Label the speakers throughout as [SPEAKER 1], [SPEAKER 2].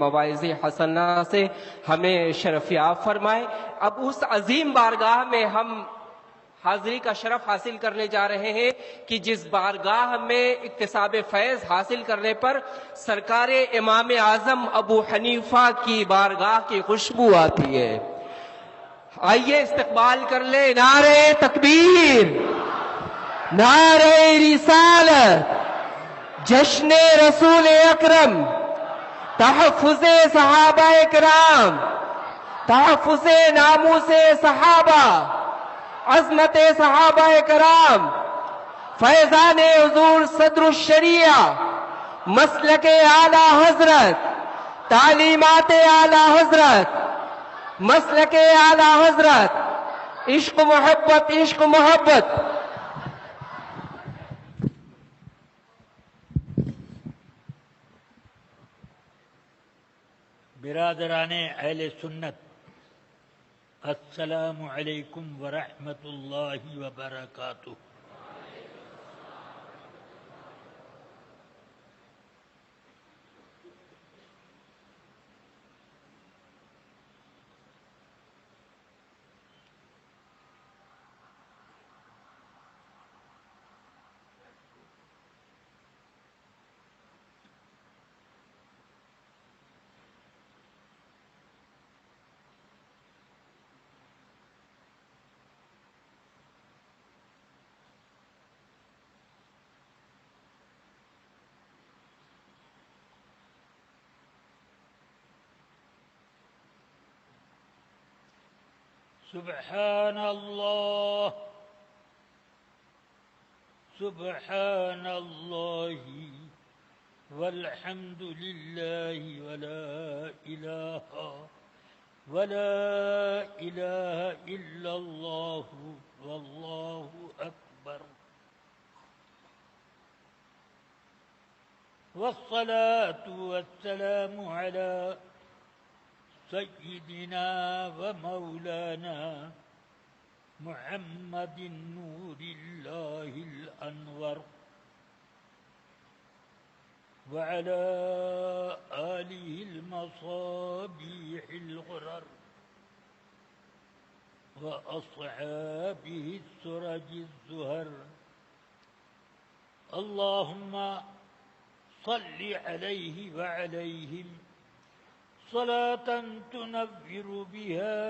[SPEAKER 1] مواعظ حسنہ سے ہمیں شرف یاب فرمائے۔ اب اس عظیم بارگاہ میں ہم حاضری کا شرف حاصل کرنے جا رہے ہیں کہ جس بارگاہ میں اکتساب فیض حاصل کرنے پر سرکار امام اعظم ابو حنیفہ کی بارگاہ کی خوشبو آتی ہے۔ آئیے استقبال کر لے، نعرہ تکبیر، نعرہ رسالت، جشن رسول اکرم، تحفظ صحابہ کرام، تحفظ ناموس صحابہ، عظمت صحابہ کرام، فیضان حضور صدر الشریعہ، مسلک اعلی حضرت، تعلیمات اعلی حضرت، مسلک اعلی حضرت، عشق محبت، عشق محبت۔
[SPEAKER 2] برادران اہل سنت، السلام علیکم ورحمۃ اللہ وبرکاتہ۔ سبحان اللہ، سبحان اللہ، والحمد للہ، ولا الہ الا اللہ، واللہ اکبر، والصلاة والسلام علی سیدنا و مولانا محمد نور اللہ الانور، وعلى آلہ المصابیح الغرر، وأصحابہ السرج الزہر۔ اللہم صل علیہ وعلیہم صلاة تنور بها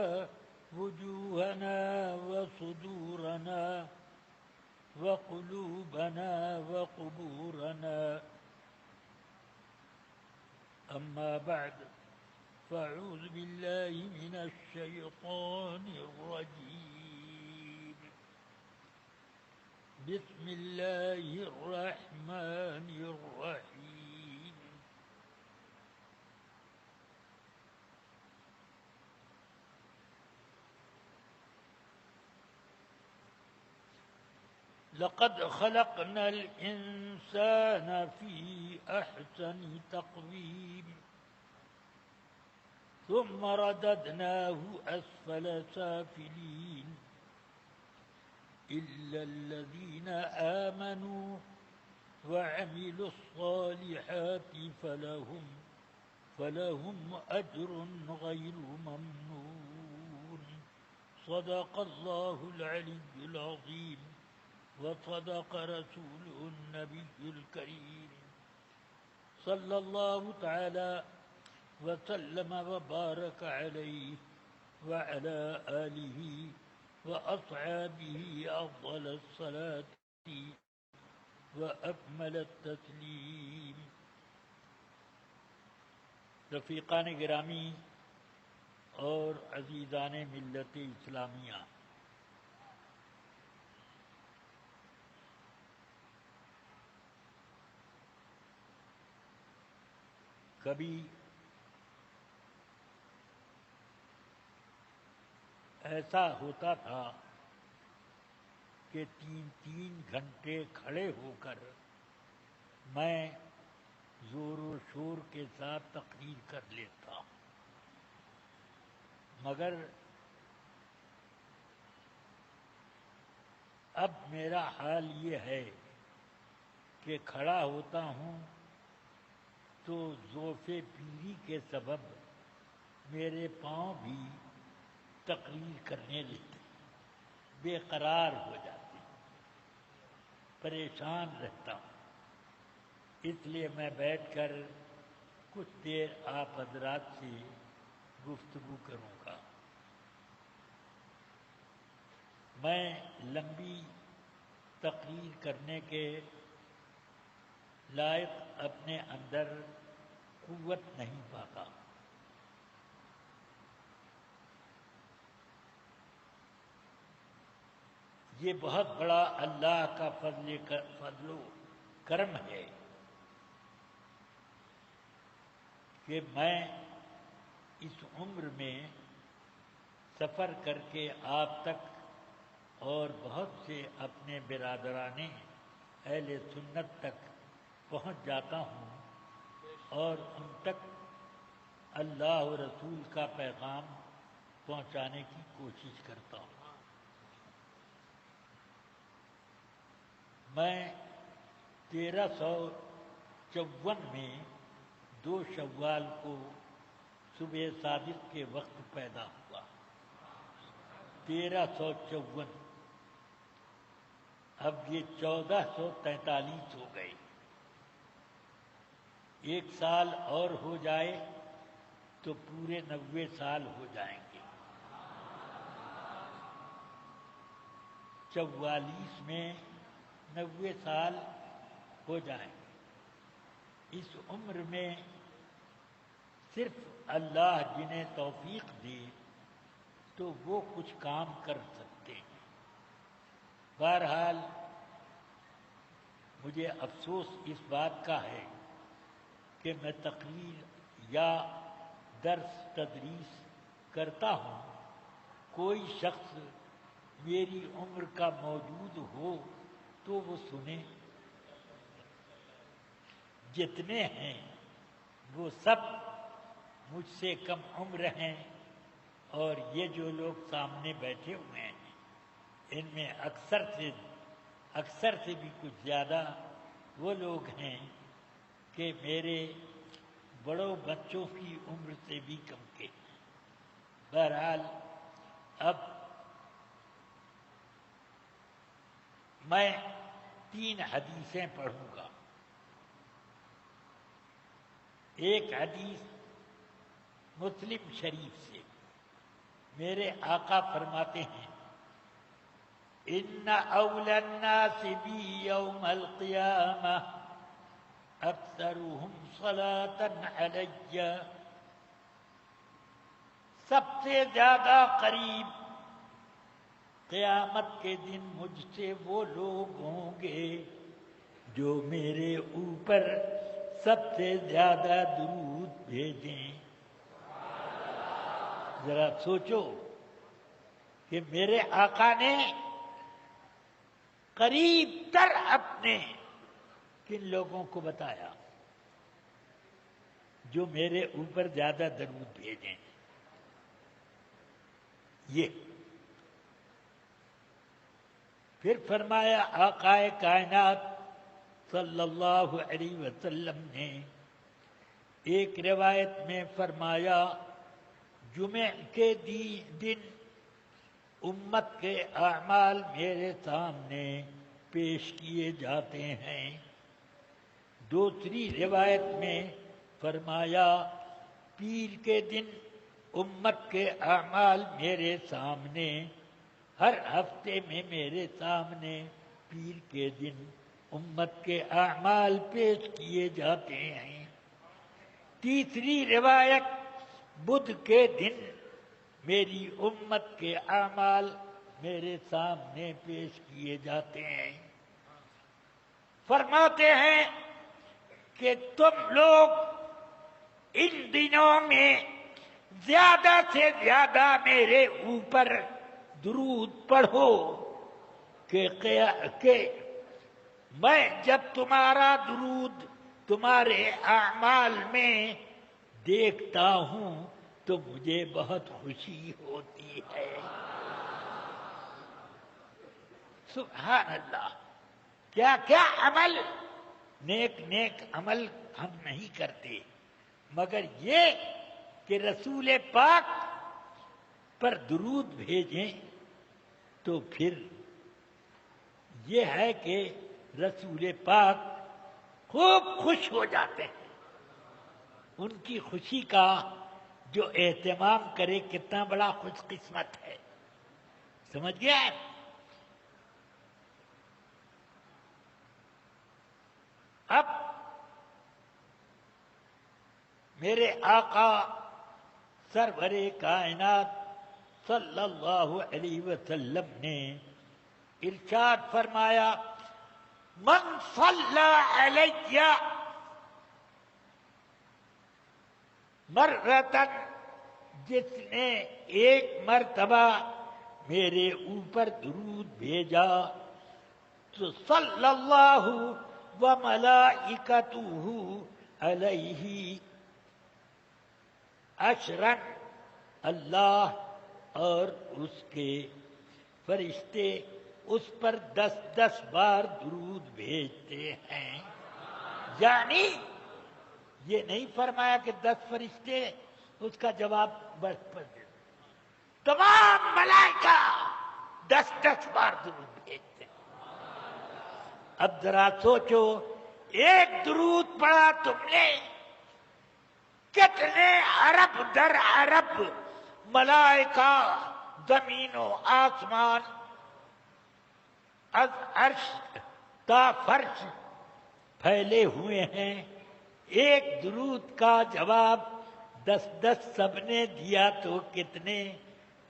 [SPEAKER 2] وجوهنا وصدورنا وقلوبنا وقبورنا، أما بعد، فأعوذ بالله من الشيطان الرجيم، بسم الله الرحمن الرحيم۔ لقد خلقنا الإنسان في أحسن تقويم، ثم رددناه أسفل سافلين، إلا الذين آمنوا وعملوا الصالحات فلهم أجر غير ممنون، صدق الله العلي العظيم، وصدق رسوله النبي الكريم، صلى الله تعالى وسلم وبارك عليه وعلى آله وأصحابه أفضل الصلاة وأكمل التسليم۔ رفیقان گرامی اور عزیزان ملت اسلامیہ، کبھی ایسا ہوتا تھا کہ 3 گھنٹے کھڑے ہو کر میں زور و شور کے ساتھ تقریر کر لیتا، مگر اب میرا حال یہ ہے کہ کھڑا ہوتا ہوں تو ضعف پیری کے سبب میرے پاؤں بھی تقریر کرنے لگتے، بے قرار ہو جاتے، پریشان رہتا ہوں۔ اس لیے میں بیٹھ کر کچھ دیر آپ حضرات سے گفتگو کروں گا۔ میں لمبی تقریر کرنے کے لائق اپنے اندر قوت نہیں پاتا۔ یہ بہت بڑا اللہ کا فضل و کرم ہے کہ میں اس عمر میں سفر کر کے آپ تک اور بہت سے اپنے برادران اہل سنت تک پہنچ جاتا ہوں اور ان تک اللہ و رسول کا پیغام پہنچانے کی کوشش کرتا ہوں۔ میں 1354 میں 2 شوال کو صبح صادق کے وقت پیدا ہوا۔ 1354، اب یہ 1443 ہو گئے۔ 1 سال اور ہو جائے تو پورے 90 سال ہو جائیں گے۔ 44 میں 90 سال ہو جائیں گے۔ اس عمر میں صرف اللہ جنہیں توفیق دے تو وہ کچھ کام کر سکتے ہیں۔ بہرحال مجھے افسوس اس بات کا ہے کہ میں تقریر یا درس تدریس کرتا ہوں، کوئی شخص میری عمر کا موجود ہو تو وہ سنے۔ جتنے ہیں وہ سب مجھ سے کم عمر ہیں، اور یہ جو لوگ سامنے بیٹھے ہوئے ہیں ان میں اکثر سے بھی کچھ زیادہ وہ لوگ ہیں کہ میرے بڑوں بچوں کی عمر سے بھی کم کے۔ بہرحال اب میں 3 حدیثیں پڑھوں گا۔ ایک حدیث مسلم شریف سے، میرے آقا فرماتے ہیں ان اول الناس بی یوم القیامہ اکثرهم صلاة علی، سب سے زیادہ قریب قیامت کے دن مجھ سے وہ لوگ ہوں گے جو میرے اوپر سب سے زیادہ درود بھیجیں۔ ذرا سوچو کہ میرے آقا نے قریب تر اپنے کن لوگوں کو بتایا جو میرے اوپر زیادہ درود بھیجیں۔ یہ پھر فرمایا آقا کائنات صلی اللہ علیہ وسلم نے ایک روایت میں فرمایا جمعہ کے دن امت کے اعمال میرے سامنے پیش کیے جاتے ہیں۔ دوسری روایت میں فرمایا پیر کے دن امت کے اعمال میرے سامنے، ہر ہفتے میں میرے سامنے پیر کے دن امت کے اعمال پیش کیے جاتے ہیں۔ تیسری روایت بدھ کے دن میری امت کے اعمال میرے سامنے پیش کیے جاتے ہیں۔ فرماتے ہیں کہ تم لوگ ان دنوں میں زیادہ سے زیادہ میرے اوپر درود پڑھو کہ میں جب تمہارا درود تمہارے اعمال میں دیکھتا ہوں تو مجھے بہت خوشی ہوتی ہے۔ سبحان اللہ، کیا کیا عمل، نیک عمل ہم نہیں کرتے، مگر یہ کہ رسول پاک پر درود بھیجیں تو پھر یہ ہے کہ رسول پاک خوب خوش ہو جاتے ہیں۔ ان کی خوشی کا جو اہتمام کرے کتنا بڑا خوش قسمت ہے، سمجھ گیا؟ اب میرے آقا سرور کائنات صلی اللہ علیہ وسلم نے ارشاد فرمایا، من صلی علی مرتن، جس نے ایک مرتبہ میرے اوپر درود بھیجا تو صلی اللہ وملائکتہ علیہ عشرن، اللہ اور اس کے فرشتے اس پر 10 بار درود بھیجتے ہیں۔ یعنی یہ نہیں فرمایا کہ 10 فرشتے اس کا جواب برس پر دے، تمام ملائکہ 10 بار درود بھیجتے ہیں۔ اب ذرا سوچو، ایک درود پڑھا تم نے، کتنے ارب در ارب ملائکہ زمین و آسمان از عرش تا فرش پھیلے ہوئے ہیں، ایک درود کا جواب 10 سب نے دیا تو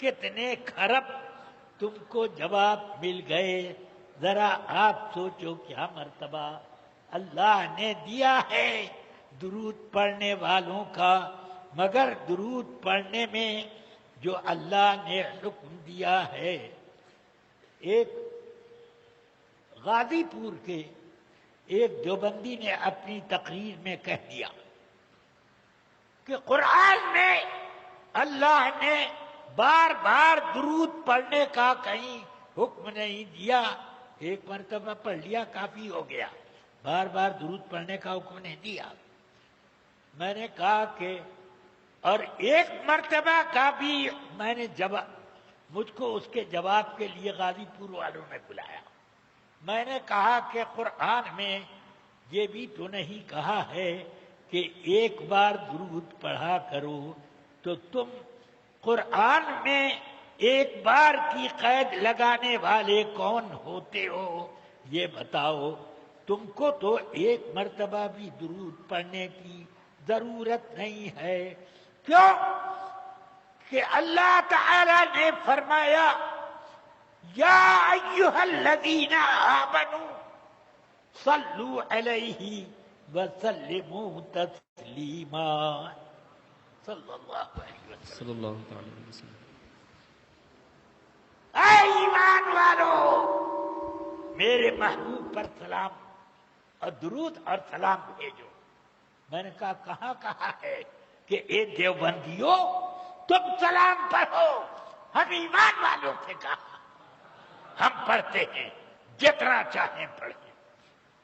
[SPEAKER 2] کتنے کھرب تم کو جواب مل گئے۔ ذرا آپ سوچو کیا مرتبہ اللہ نے دیا ہے درود پڑھنے والوں کا، مگر درود پڑھنے میں جو اللہ نے حکم دیا ہے، ایک غازی پور کے ایک دیوبندی نے اپنی تقریر میں کہہ دیا کہ قرآن میں اللہ نے بار بار درود پڑھنے کا کہیں حکم نہیں دیا، ایک مرتبہ پڑھ لیا کافی ہو گیا، بار بار درود پڑھنے کا حکم نہیں دیا۔ میں نے کہا کہ اور ایک مرتبہ کا بھی میں نے مجھ کو اس کے جواب کے لیے غازی پور والوں نے بلایا۔ میں نے کہا کہ قرآن میں یہ بھی تو نہیں کہا ہے کہ ایک بار درود پڑھا کرو، تو تم قرآن میں ایک بار کی قید لگانے والے کون ہوتے ہو یہ بتاؤ؟ تم کو تو ایک مرتبہ بھی درود پڑھنے کی ضرورت نہیں ہے۔ کیوں کہ اللہ تعالی نے فرمایا، یا ایھا الذین آمنوا صلوا علیہ وسلموا تسلیما، صلی اللہ علیہ وسلم۔
[SPEAKER 1] صلی اللہ تعالی علیہ وسلم۔
[SPEAKER 2] اے ایمان والو، میرے محبوب پر سلام اور درود اور سلام بھیجو۔ میں نے کہا کہاں کہا ہے کہ اے دیوبندیو تم سلام پڑھو؟ ہم ایمان والوں سے کہا، ہم پڑھتے ہیں جتنا چاہیں پڑھیں،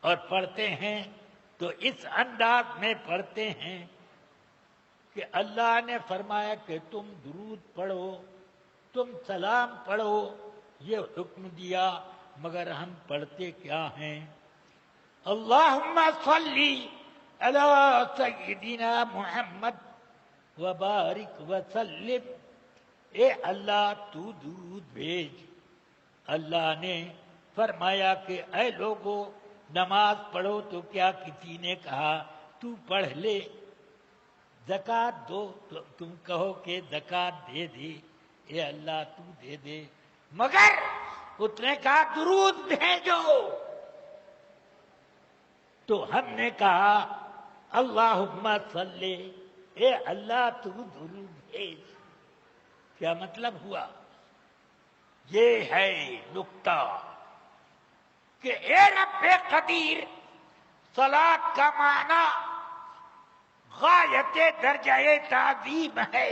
[SPEAKER 2] اور پڑھتے ہیں تو اس انداز میں پڑھتے ہیں کہ اللہ نے فرمایا کہ تم درود پڑھو، تم سلام پڑھو، یہ حکم دیا، مگر ہم پڑھتے کیا ہیں؟ اللہم صلی علی سیدنا محمد وبارک وسلم، اے اللہ تو درود بھیج۔ اللہ نے فرمایا کہ اے لوگو نماز پڑھو، تو کیا کسی نے کہا تو پڑھ لے؟ زکوٰۃ دو تو تم کہو کہ زکوٰۃ دے دے، اے اللہ تو دے دے، مگر اس نے کہا درود بھیجو، تو ہم نے کہا اللہم صلی، اے اللہ تو درود بھیج۔ کیا مطلب ہوا؟ یہ ہے نکتہ کہ اے رب قدیر، صلاۃ کا معنی غایت درجہ تعظیم ہے،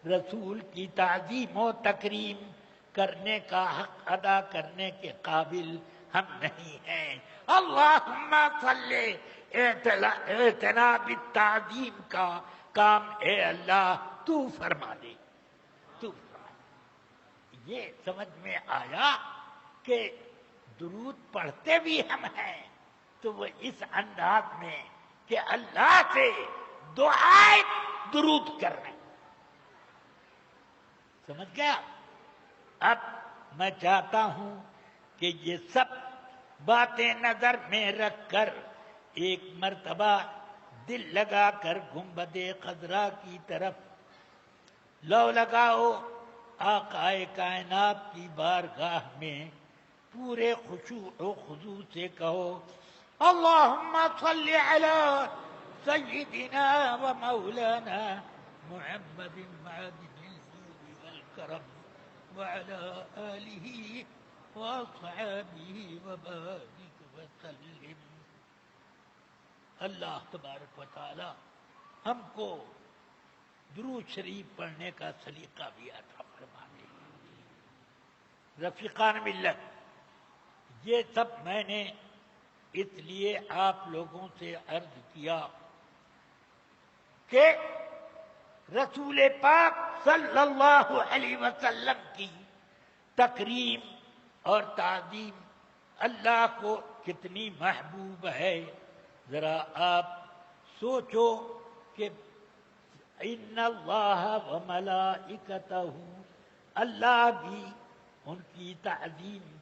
[SPEAKER 2] رسول کی تعظیم و تکریم کرنے کا حق ادا کرنے کے قابل ہم نہیں ہیں۔ اللہم صلی، اعتنا بالتعظیم کا کام اے اللہ تو فرما دے، تو فرما دے۔ یہ سمجھ میں آیا کہ درود پڑھتے بھی ہم ہیں تو وہ اس انداز میں کہ اللہ سے دعائے درود کر رہے ہیں۔ سمجھ گیا؟ اب میں چاہتا ہوں کہ یہ سب باتیں نظر میں رکھ کر ایک مرتبہ دل لگا کر گنبد خضرا کی طرف لو لگاؤ، آقا کائنات کی بارگاہ میں پورے خشوع و خضوع سے کہو اللہم صلی علی سیدنا و مولانا محمد معدن الجود والکرم وعلى آلہ واصحابہ وبارک وسلم۔ اللہ تبارک و تعالی ہم کو درود شریف پڑھنے کا سلیقہ بھی عطا فرما دے۔ رفیقان ملت، یہ سب میں نے اس لیے آپ لوگوں سے عرض کیا کہ رسول پاک صلی اللہ علیہ وسلم کی تکریم اور تعظیم اللہ کو کتنی محبوب ہے۔ ذرا آپ سوچو کہ ان اللہ و ملائکتہ، اللہ بھی ان کی تعظیم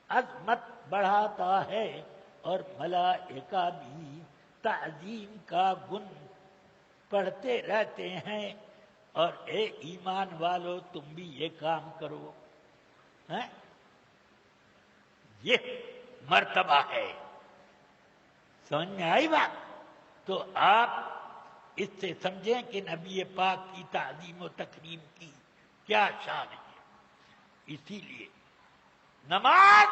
[SPEAKER 2] عظمت بڑھاتا ہے اور ملائکہ بھی تعظیم کا گن پڑھتے رہتے ہیں۔ اور اے ایمان والو تم بھی یہ کام کرو، یہ مرتبہ ہے۔ سمجھ میں آئی بات؟ تو آپ اس سے سمجھیں کہ نبی پاک کی تعظیم و تکریم کی کیا شان ہے۔ اسی لیے نماز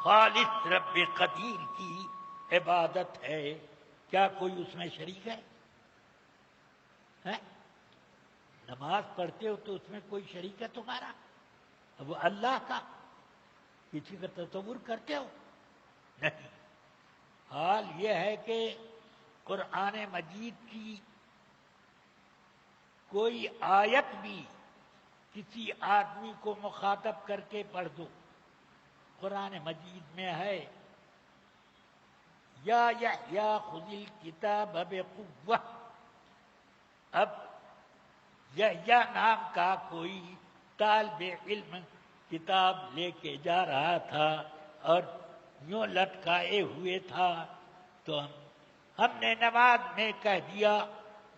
[SPEAKER 2] خالص رب قدیر کی عبادت ہے۔ کیا کوئی اس میں شریک ہے؟ نماز پڑھتے ہو تو اس میں کوئی شریک ہے تمہارا؟ اب وہ اللہ کا کسی کا تصور کرتے ہو؟ نہیں۔ حال یہ ہے کہ قرآن مجید کی کوئی آیت بھی کسی آدمی کو مخاطب کر کے پڑھ دو۔ قرآن مجید میں ہے یا یحییٰ خذ الکتاب بقوہ۔ اب یحییٰ نام کا کوئی طالب علم کتاب لے کے جا رہا تھا اور یوں لٹکائے ہوئے تھا، تو ہم نے نماز میں کہہ دیا،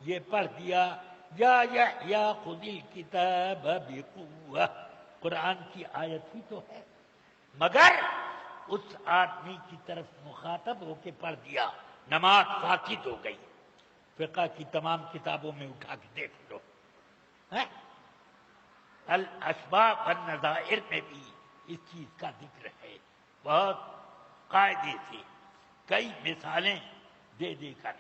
[SPEAKER 2] یہ پڑھ دیا یا یحییٰ خذ الکتاب بقوہ۔ قرآن کی آیت ہی تو ہے، مگر اس آدمی کی طرف مخاطب ہو کے پڑھ دیا، نماز فاسد ہو گئی۔ فقہ کی تمام کتابوں میں اٹھا کے دیکھ لو، الاسباب والنظائر میں بھی اس چیز کا ذکر ہے۔ بہت قاعدے سے کئی مثالیں دے دے کر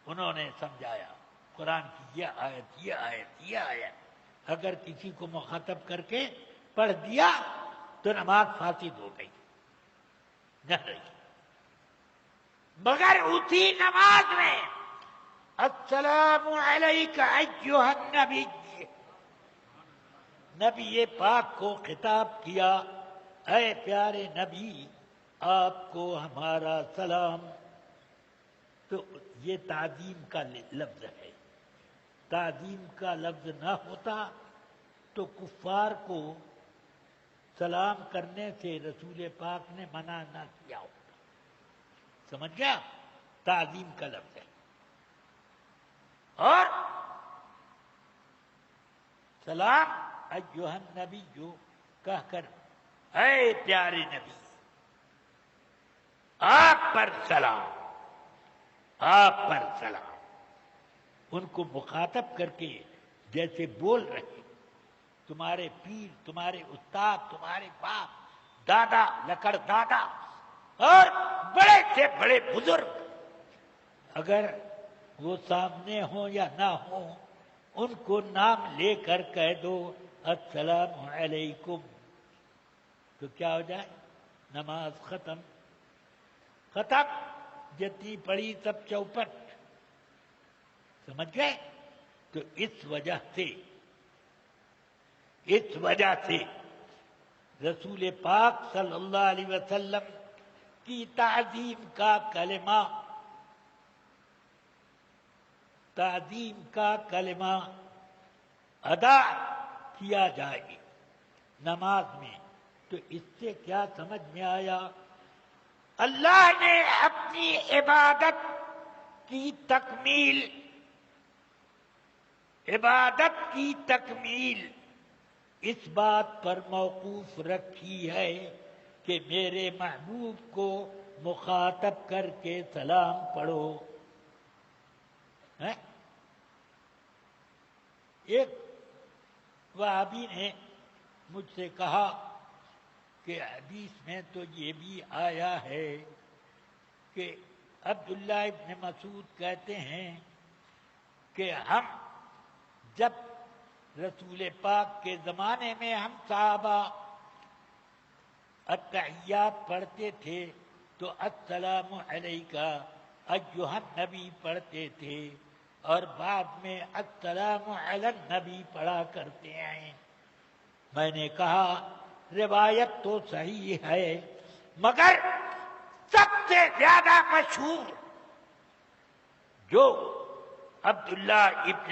[SPEAKER 2] انہوں نے سمجھایا قرآن کی یہ آیت، یہ آیت، یہ آیت اگر کسی کو مخاطب کر کے پڑھ دیا تو نماز فاسد ہو گئی، نہ رہی۔ مگر اسی نماز میں السلام علیک ایھا النبی، نبی پاک کو خطاب کیا، اے پیارے نبی آپ کو ہمارا سلام۔ تو یہ تعظیم کا لفظ ہے۔ تعظیم کا لفظ نہ ہوتا تو کفار کو سلام کرنے سے رسول پاک نے منع نہ کیا ہوتا۔ سمجھ گیا؟ تعظیم کا لفظ ہے۔ اور سلام ایھا النبی جو کہہ کر اے پیارے نبی آپ پر سلام، آپ پر سلام، ان کو مخاطب کر کے جیسے بول رہے تمہارے پیر، تمہارے استاد، تمہارے باپ، دادا، لکڑ دادا اور بڑے سے بڑے بزرگ، اگر وہ سامنے ہوں یا نہ ہوں ان کو نام لے کر کہہ دو السلام علیکم، تو کیا ہو جائے؟ نماز ختم۔ ختم۔ جتنی پڑی سب چوپٹ. سمجھ گئے؟ تو اس وجہ سے رسول پاک صلی اللہ علیہ وسلم کی تعظیم کلمہ ادا کیا جائے نماز میں. تو اس سے کیا سمجھ میں آیا؟ اللہ نے اپنی عبادت کی تکمیل اس بات پر موقوف رکھی ہے کہ میرے محبوب کو مخاطب کر کے سلام پڑھو. ایک وہابی نے مجھ سے کہا کہ حدیث میں تو یہ بھی آیا ہے کہ عبداللہ ابن مسعود کہتے ہیں کہ ہم جب رسول پاک کے زمانے میں ہم صحابہ التحیات پڑھتے تھے تو السلام علیکہ ایھا النبی پڑھتے تھے اور بعد میں السلام علی النبی پڑھا کرتے ہیں. میں نے کہا روایت تو صحیح ہے مگر سب سے زیادہ مشہور جو عبداللہ ابن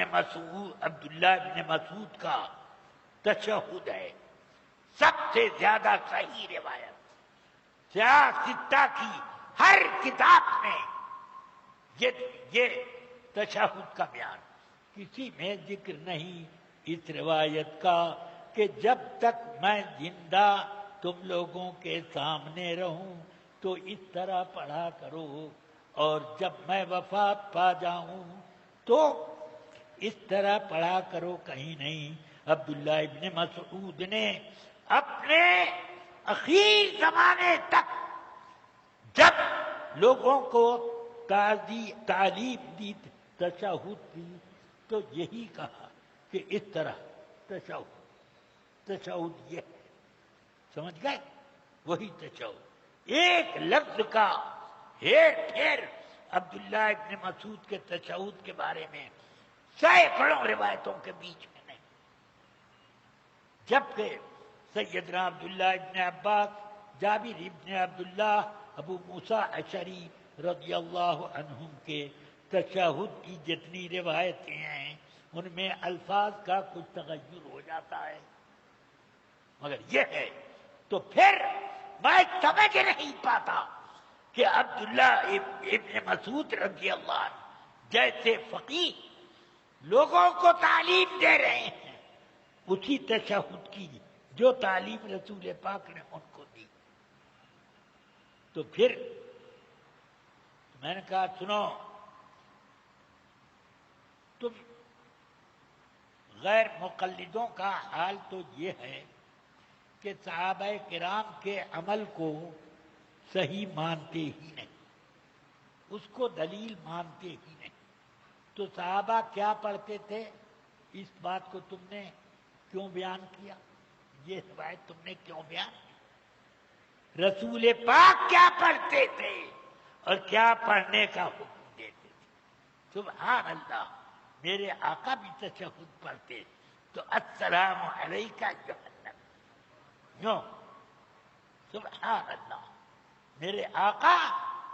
[SPEAKER 2] مسعود کا تشہد ہے، سب سے زیادہ صحیح روایت سیاہ ستہ کی ہر کتاب میں یہ تشہد کا بیان، کسی میں ذکر نہیں اس روایت کا کہ جب تک میں زندہ تم لوگوں کے سامنے رہوں تو اس طرح پڑھا کرو، اور جب میں وفات پا جاؤں تو اس طرح پڑھا کرو. کہیں نہیں. عبداللہ ابن مسعود نے اپنے اخیر زمانے تک جب لوگوں کو تعلیم دی، تشہد دی، تو یہی کہا کہ اس طرح تشہد یہ ہے. سمجھ گئے؟ وہی تشہد. ایک لفظ کا ہیر پھیر عبداللہ ابن مسعود کے تشہد کے بارے میں سینکڑوں روایتوں کے بیچ میں نہیں. جبکہ سیدنا عبداللہ ابن عباس، جابر ابن عبداللہ، ابو موسیٰ اشعری رضی اللہ عنہم کے تشہد کی جتنی روایتیں ہیں ان میں الفاظ کا کچھ تغیر ہو جاتا ہے، مگر یہ ہے. تو پھر میں سمجھ نہیں پاتا کہ عبداللہ ابن مسعود رضی اللہ عنہ جیسے فقیہ لوگوں کو تعلیم دے رہے ہیں اسی تشہد کی جو تعلیم رسول پاک نے ان کو دی. تو پھر میں نے کہا سنو، تم غیر مقلدوں کا حال تو یہ ہے کہ صحابہ کرام کے عمل کو صحیح مانتے ہی نہیں، اس کو دلیل مانتے ہی نہیں. تو صحابہ کیا پڑھتے تھے؟ اس بات کو تم نے کیوں بیان کیا؟ یہ روایت تم نے کیوں بیان کی؟ رسول پاک کیا پڑھتے تھے اور کیا پڑھنے کا حکم دیتے تھے؟ سبحان اللہ، میرے آقا بھی تشہد پڑھتے تو السلام علیکہ ایھا النبی، یوں. سبحان اللہ، میرے آقا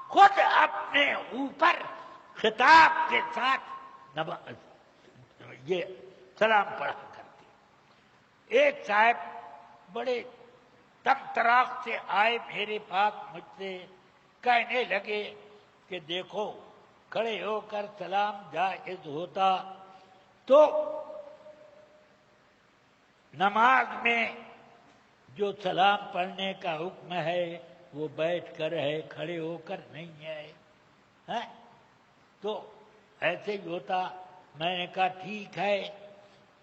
[SPEAKER 2] خود اپنے اوپر خطاب کے ساتھ یہ سلام پڑھا کرتے. ایک صاحب بڑے تم تراق سے آئے میرے پاس، مجھ سے کہنے لگے کہ دیکھو کھڑے ہو کر سلام جائز ہوتا تو نماز میں جو سلام پڑھنے کا حکم ہے وہ بیٹھ کر ہے، کھڑے ہو کر نہیں ہے. تو ایسے ہی ہوتا. میں نے کہا ٹھیک ہے،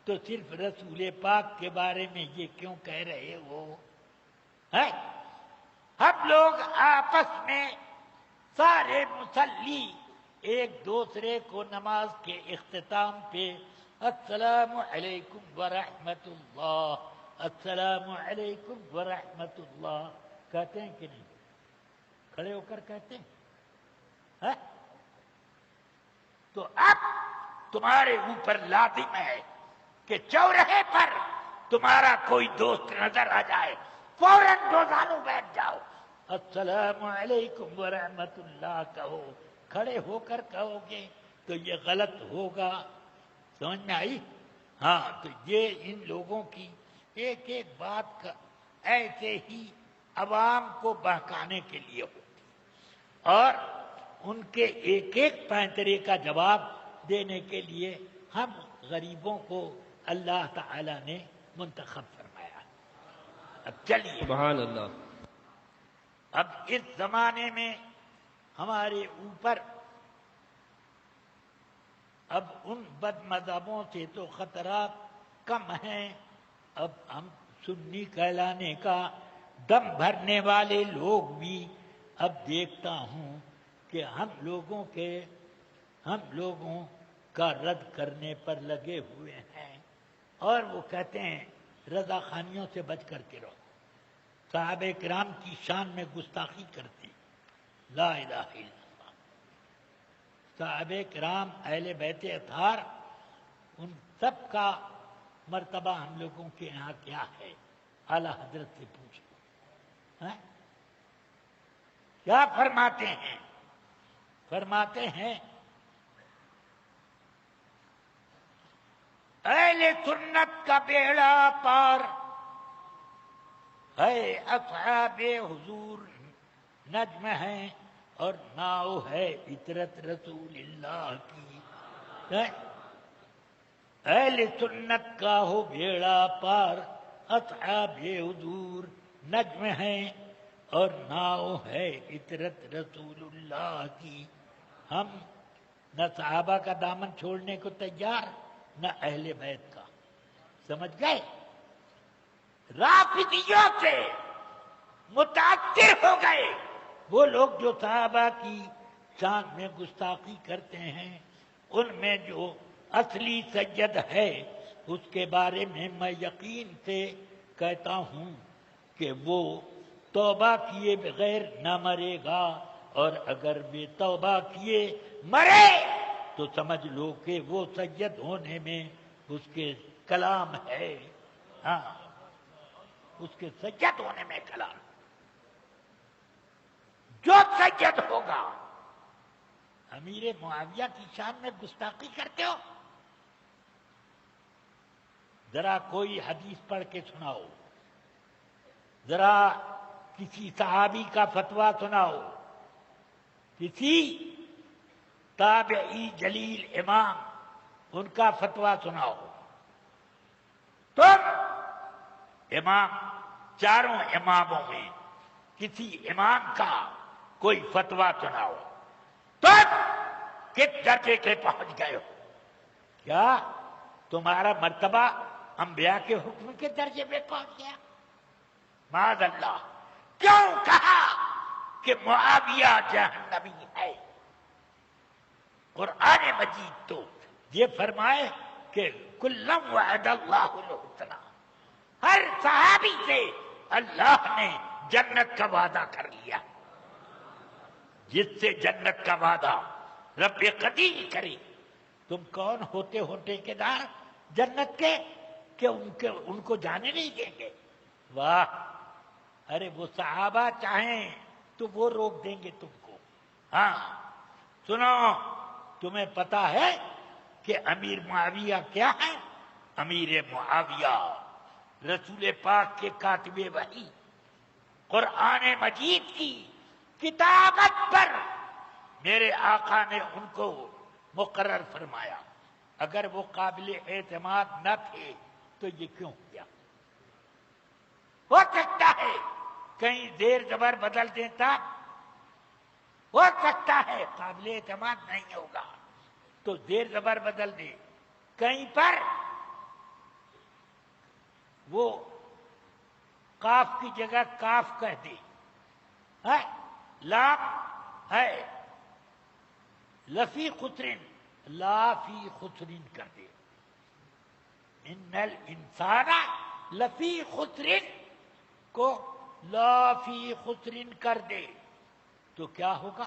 [SPEAKER 2] تو صرف رسول پاک کے بارے میں یہ کیوں کہہ رہے ہو؟ ہم لوگ آپس میں سارے مصلی ایک دوسرے کو نماز کے اختتام پہ السلام علیکم ورحمۃ اللہ، السلام علیکم ورحمۃ اللہ کہتے ہیں کہ نہیں؟ کھڑے ہو کر کہتے ہیں. ہے؟ تو اب تمہارے اوپر لازم ہے کہ چوراہے پر تمہارا کوئی دوست نظر آ جائے فوراً روزانو بیٹھ جاؤ، السلام علیکم ورحمۃ اللہ کہو، کھڑے ہو کر کہو گے تو یہ غلط ہوگا. سمجھ میں آئی؟ ہاں، تو یہ ان لوگوں کی ایک ایک بات کا ایسے ہی عوام کو بہکانے کے لیے ہوتی، اور ان کے ایک ایک پینترے کا جواب دینے کے لیے ہم غریبوں کو اللہ تعالی نے منتخب فرمایا. اب چلیے،
[SPEAKER 1] سبحان اللہ.
[SPEAKER 2] اب اس زمانے میں ہمارے اوپر اب ان بد مذہبوں سے تو خطرات کم ہیں. اب ہم سنی کہلانے کا دم بھرنے والے لوگ بھی اب دیکھتا ہوں کہ ہم لوگوں کا رد کرنے پر لگے ہوئے ہیں، اور وہ کہتے ہیں رضا خانیوں سے بچ کر کے رہو، صحابہ کرام کی شان میں گستاخی کرتے، لا الہ الا اللہ. صحابہ کرام اہل بیت اطہار ان سب کا مرتبہ ہم لوگوں کے یہاں کیا ہے؟ اعلی حضرت سے پوچھو. کیا فرماتے ہیں؟ فرماتے ہیں اہل سنت کا بیڑا پار ہے، اصحاب حضور نجم ہیں اور ناؤ ہے عطرت رسول اللہ کی. اہل سنت کا ہو بیڑا پار، اصحاب حضور نجم ہیں اور ناؤ ہے عطرت رسول اللہ کی. ہم نہ صحابہ کا دامن چھوڑنے کو تیار، نہ اہل بیت کا. سمجھ گئے؟ رافضیوں سے متاثر ہو گئے وہ لوگ جو صحابہ کی شان میں گستاخی کرتے ہیں. ان میں جو اصلی سید ہے اس کے بارے میں میں یقین سے کہتا ہوں کہ وہ توبہ کیے بغیر نہ مرے گا، اور اگر بے توبہ کیے مرے تو سمجھ لو کہ وہ سید ہونے میں اس کے کلام ہے. ہاں، اس کے سید ہونے میں کلام. جو سید ہوگا، امیر معاویہ کی شان میں گستاخی کرتے ہو، ذرا کوئی حدیث پڑھ کے سناؤ، ذرا کسی صحابی کا فتویٰ سناؤ، کسی تابعی جلیل امام ان کا فتویٰ سناؤ. تم امام، چاروں اماموں میں کسی امام کا کوئی فتویٰ سناؤ. تم کس درجے کے پہنچ گئے ہو؟ کیا تمہارا مرتبہ انبیاء کے حکم کے درجے میں پہنچ گیا؟ معاذ اللہ. کیوں کہا کہ معاویہ جہنمی ہے؟ قرآن مجید تو یہ فرمائے کہ کلم وعد اللہ الحسنی، ہر صحابی سے اللہ نے جنت کا وعدہ کر لیا. جس سے جنت کا وعدہ رب قدیر کرے. تم کون ہوتے ہو ٹھیکیدار جنت کے کہ ان کو جانے نہیں دیں گے؟ واہ! ارے وہ صحابہ چاہیں تو وہ روک دیں گے تم کو. ہاں سنو، تمہیں پتا ہے کہ امیر معاویہ کیا ہے؟ امیر معاویہ رسول پاک کے کاتب وحی، قرآن مجید کی کتابت پر میرے آقا نے ان کو مقرر فرمایا. اگر وہ قابل اعتماد نہ تھے تو یہ کیوں کیا؟ ہو سکتا ہے کہیں زیر زبر بدل دیتا، ہو سکتا ہے قابل اعتماد نہیں ہوگا تو زیر زبر بدل دے، کہیں پر وہ کاف کی جگہ کاف کہہ دے، لام ہے لفی خسرن، لا فی خسرن کر دے. ان الانسان لفی خسرن کو لا فی خسرن کر دے تو کیا ہوگا؟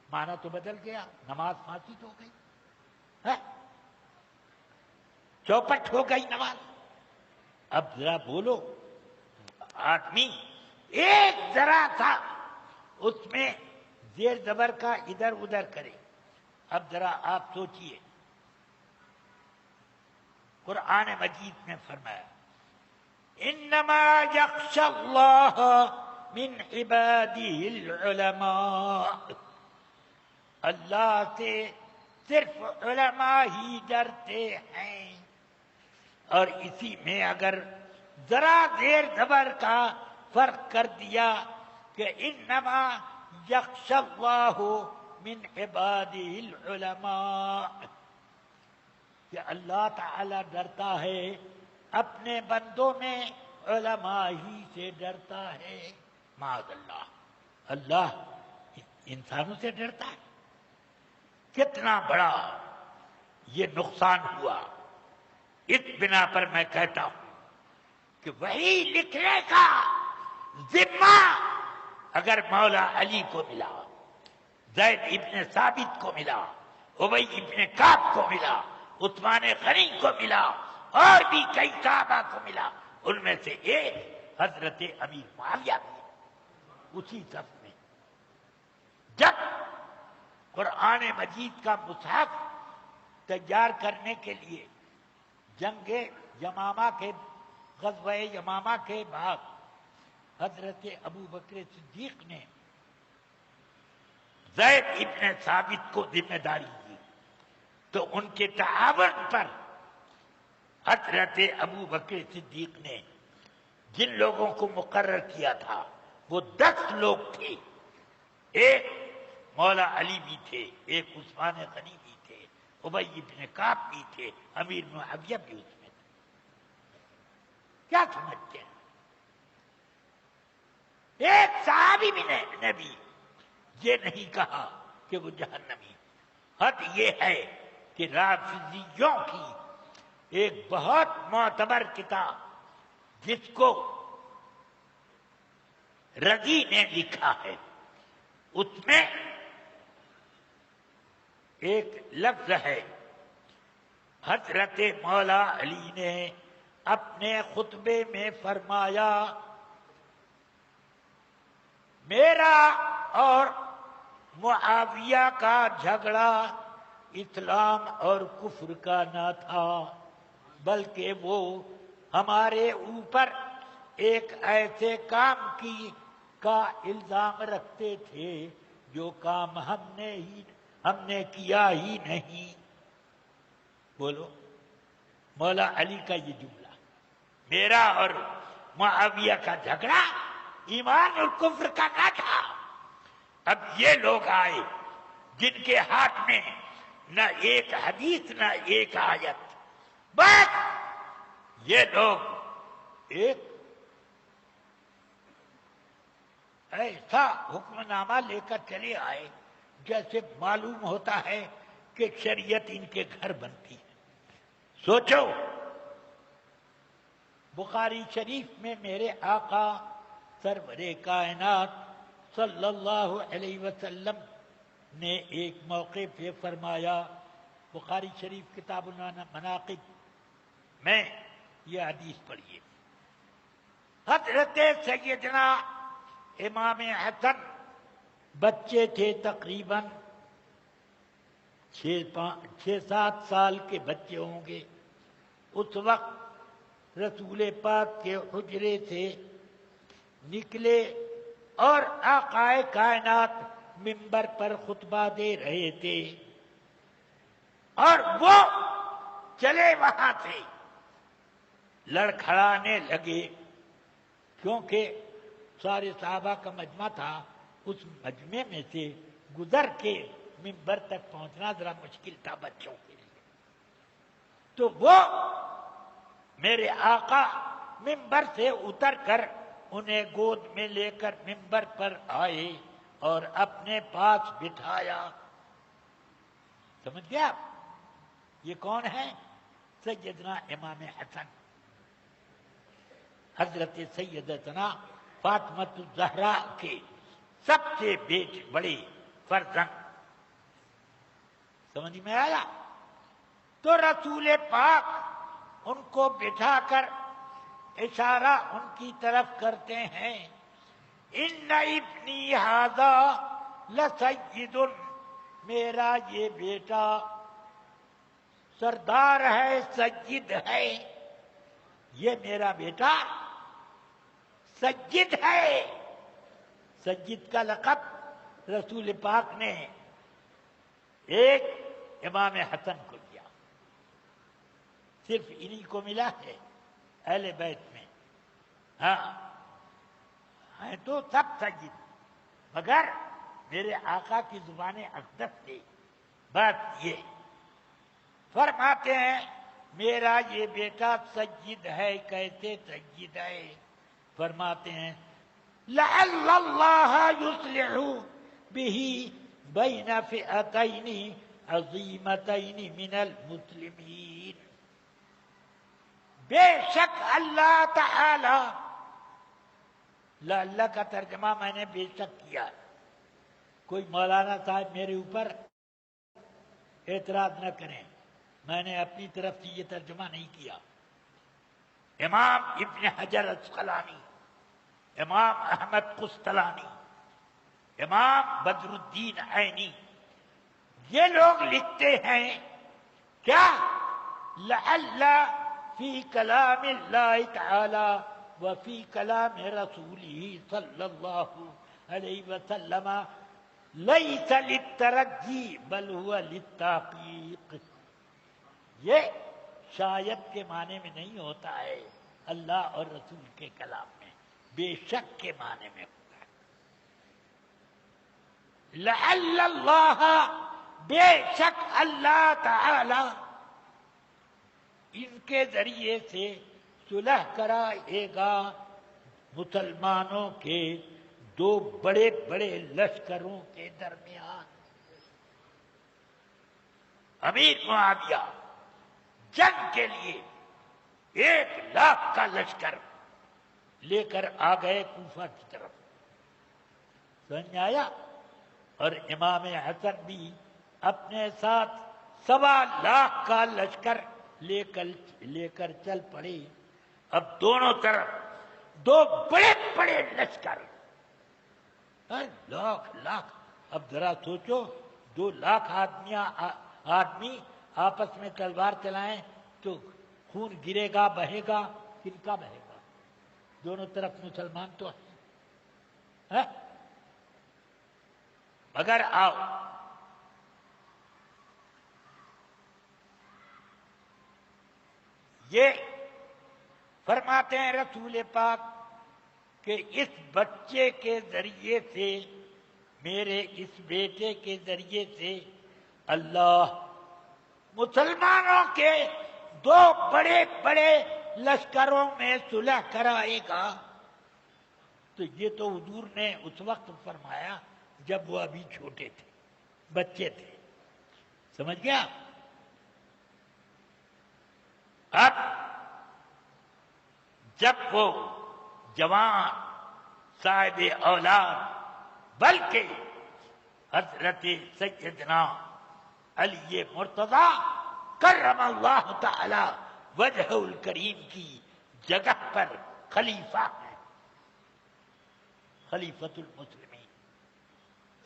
[SPEAKER 2] معنی تو بدل گیا، نماز فاسد ہو گئی ہے، چوپٹ ہو گئی نماز۔ اب ذرا بولو، آدمی ایک ذرا سا اس میں زیر زبر کا ادھر ادھر کرے۔ اب ذرا آپ سوچئے، قرآن مجید میں فرمایا انما یخشی اللہ من عباده العلماء، اللہ سے صرف علماء ہی ڈرتے ہیں۔ اور اسی میں اگر ذرا زیر زبر کا فرق کر دیا کہ انما یخشی اللہ من عباده العلماء، کہ اللہ تعالی ڈرتا ہے اپنے بندوں میں علماء ہی سے ڈرتا ہے۔ معاذ اللہ، اللہ انسانوں سے ڈرتا ہے؟ کتنا بڑا یہ نقصان ہوا۔ اس بنا پر میں کہتا ہوں کہ وہی لکھنے کا ذمہ اگر مولا علی کو ملا، زید ابن ثابت کو ملا، ابی ابن کعب کو ملا، عثمان غنی کو ملا، اور بھی کئی صحابہ کو ملا، ان میں سے ایک حضرت امیر معاویہ بھی اسی صف میں۔ جب قرآن مجید کا مصحف تیار کرنے کے لیے جنگ یمامہ کے غزوہ یمامہ کے بعد حضرت ابو بکر صدیق نے زید ابن ثابت کو ذمہ داری دی، تو ان کے تعاون پر حضرت ابو بکر صدیق نے جن لوگوں کو مقرر کیا تھا وہ 10 لوگ تھے۔ ایک مولا علی بھی تھے، ایک عثمان غنی بھی تھے، ابی بن کعب بھی تھے، امیر معاویہ بھی اس میں تھے۔ کیا سمجھتے ہیں؟ ایک صحابی نے بھی یہ نہیں کہا کہ وہ جہنمی۔ حد یہ ہے کہ رافضیوں کی ایک بہت معتبر کتاب جس کو رضی نے لکھا ہے، اس میں ایک لفظ ہے، حضرت مولا علی نے اپنے خطبے میں فرمایا میرا اور معاویہ کا جھگڑا اسلام اور کفر کا نہ تھا، بلکہ وہ ہمارے اوپر ایک ایسے کام کا الزام رکھتے تھے جو کام ہم نے کیا ہی نہیں۔ بولو، مولا علی کا یہ جملہ، میرا اور معاویہ کا جھگڑا ایمان اور کفر کا نہ تھا۔ اب یہ لوگ آئے جن کے ہاتھ میں نہ ایک حدیث نہ ایک آیت، بس یہ لوگ ایک ایسا حکم نامہ لے کر چلے آئے جیسے معلوم ہوتا ہے کہ شریعت ان کے گھر بنتی ہے۔ سوچو، بخاری شریف میں میرے آقا سرور کائنات صلی اللہ علیہ وسلم نے ایک موقع پہ فرمایا، بخاری شریف کتاب المناقب میں یہ حدیث پڑھیے، حضرت سیدنا امام حسن بچے تھے، تقریباً 6-7 سال کے بچے ہوں گے۔ اس وقت رسول پاک کے حجرے سے نکلے اور آقا کائنات منبر پر خطبہ دے رہے تھے، اور وہ چلے وہاں سے لڑکھڑانے لگے، کیونکہ سارے صحابہ کا مجمع تھا، اس مجمع میں سے گزر کے منبر تک پہنچنا ذرا مشکل تھا بچوں کے لیے۔ تو وہ میرے آقا منبر سے اتر کر انہیں گود میں لے کر منبر پر آئے اور اپنے پاس بٹھایا۔ سمجھ گئے آپ یہ کون ہے؟ سیدنا امام حسن، حضرت سیدتنا فاطمہ الزہرا کے سب سے بڑے فرزند سمجھ میں آیا؟ تو رسول پاک ان کو بٹھا کر اشارہ ان کی طرف کرتے ہیں، ان ابنی ھذا لسید، میرا یہ بیٹا سردار ہے، سید ہے، یہ میرا بیٹا سید ہے۔ سید کا لقب رسول پاک نے ایک امام حسن کو دیا، صرف انہی کو ملا ہے اہل بیت میں۔ ہاں ہیں تو سب سید، مگر میرے آقا کی زبان اقدس سے بات یہ فرماتے ہیں میرا یہ بیٹا سید ہے۔ کیسے سید ہے؟ فرماتے ہیں لعل اللہ یصلح به بین فئتین عظیمتین من المسلمین، بے شک اللہ تعالی، اللہ کا ترجمہ میں نے بے شک کیا، کوئی مولانا صاحب میرے اوپر اعتراض نہ کریں، میں نے اپنی طرف سے یہ ترجمہ نہیں کیا۔ امام ابن حجر اسقلانی، امام احمد قسطلانی، امام بدر الدین عینی، یہ لوگ لکھتے ہیں کیا؟ لعل فی کلام اللہ تعالی وفی کلام رسولہ صلی اللہ علیہ وسلم لیس للترجی بل هو للتحقیق، یہ شاید کے معنی میں نہیں ہوتا ہے، اللہ اور رسول کے کلام میں بے شک کے معنی میں ہوتا ہے۔ لعل اللہ، بے شک اللہ تعالی ان کے ذریعے سے صلح کرائے گا مسلمانوں کے دو بڑے بڑے لشکروں کے درمیان۔ امیر معاویہ جنگ کے لیے 1,00,000 کا لشکر لے کر آ گئے کوفہ کی طرف، سمجھ میں آیا؟ اور امام حسن بھی اپنے ساتھ 1,25,000 کا لشکر لے کر چل پڑے۔ اب دونوں طرف دو بڑے بڑے لشکر، لاکھ، اب ذرا سوچو 2,00,000 آدمی آپس میں تلوار چلائیں تو خون گرے گا، بہے گا، کن کا بہے گا؟ دونوں طرف مسلمان تو ہیں، مگر آؤ یہ فرماتے ہیں رسول پاک کہ اس بچے کے ذریعے سے، میرے اس بیٹے کے ذریعے سے اللہ مسلمانوں کے دو بڑے بڑے لشکروں میں صلح کرائے گا۔ تو یہ تو حضور نے اس وقت فرمایا جب وہ ابھی چھوٹے تھے، بچے تھے، سمجھ گیا؟ اب جب وہ جوان صاحب اولاد، بلکہ حضرت سیدنا علی مرتضی کرم اللہ تعالی وجہ الکریم کی جگہ پر خلیفہ ہیں، خلیفۃ المسلمین،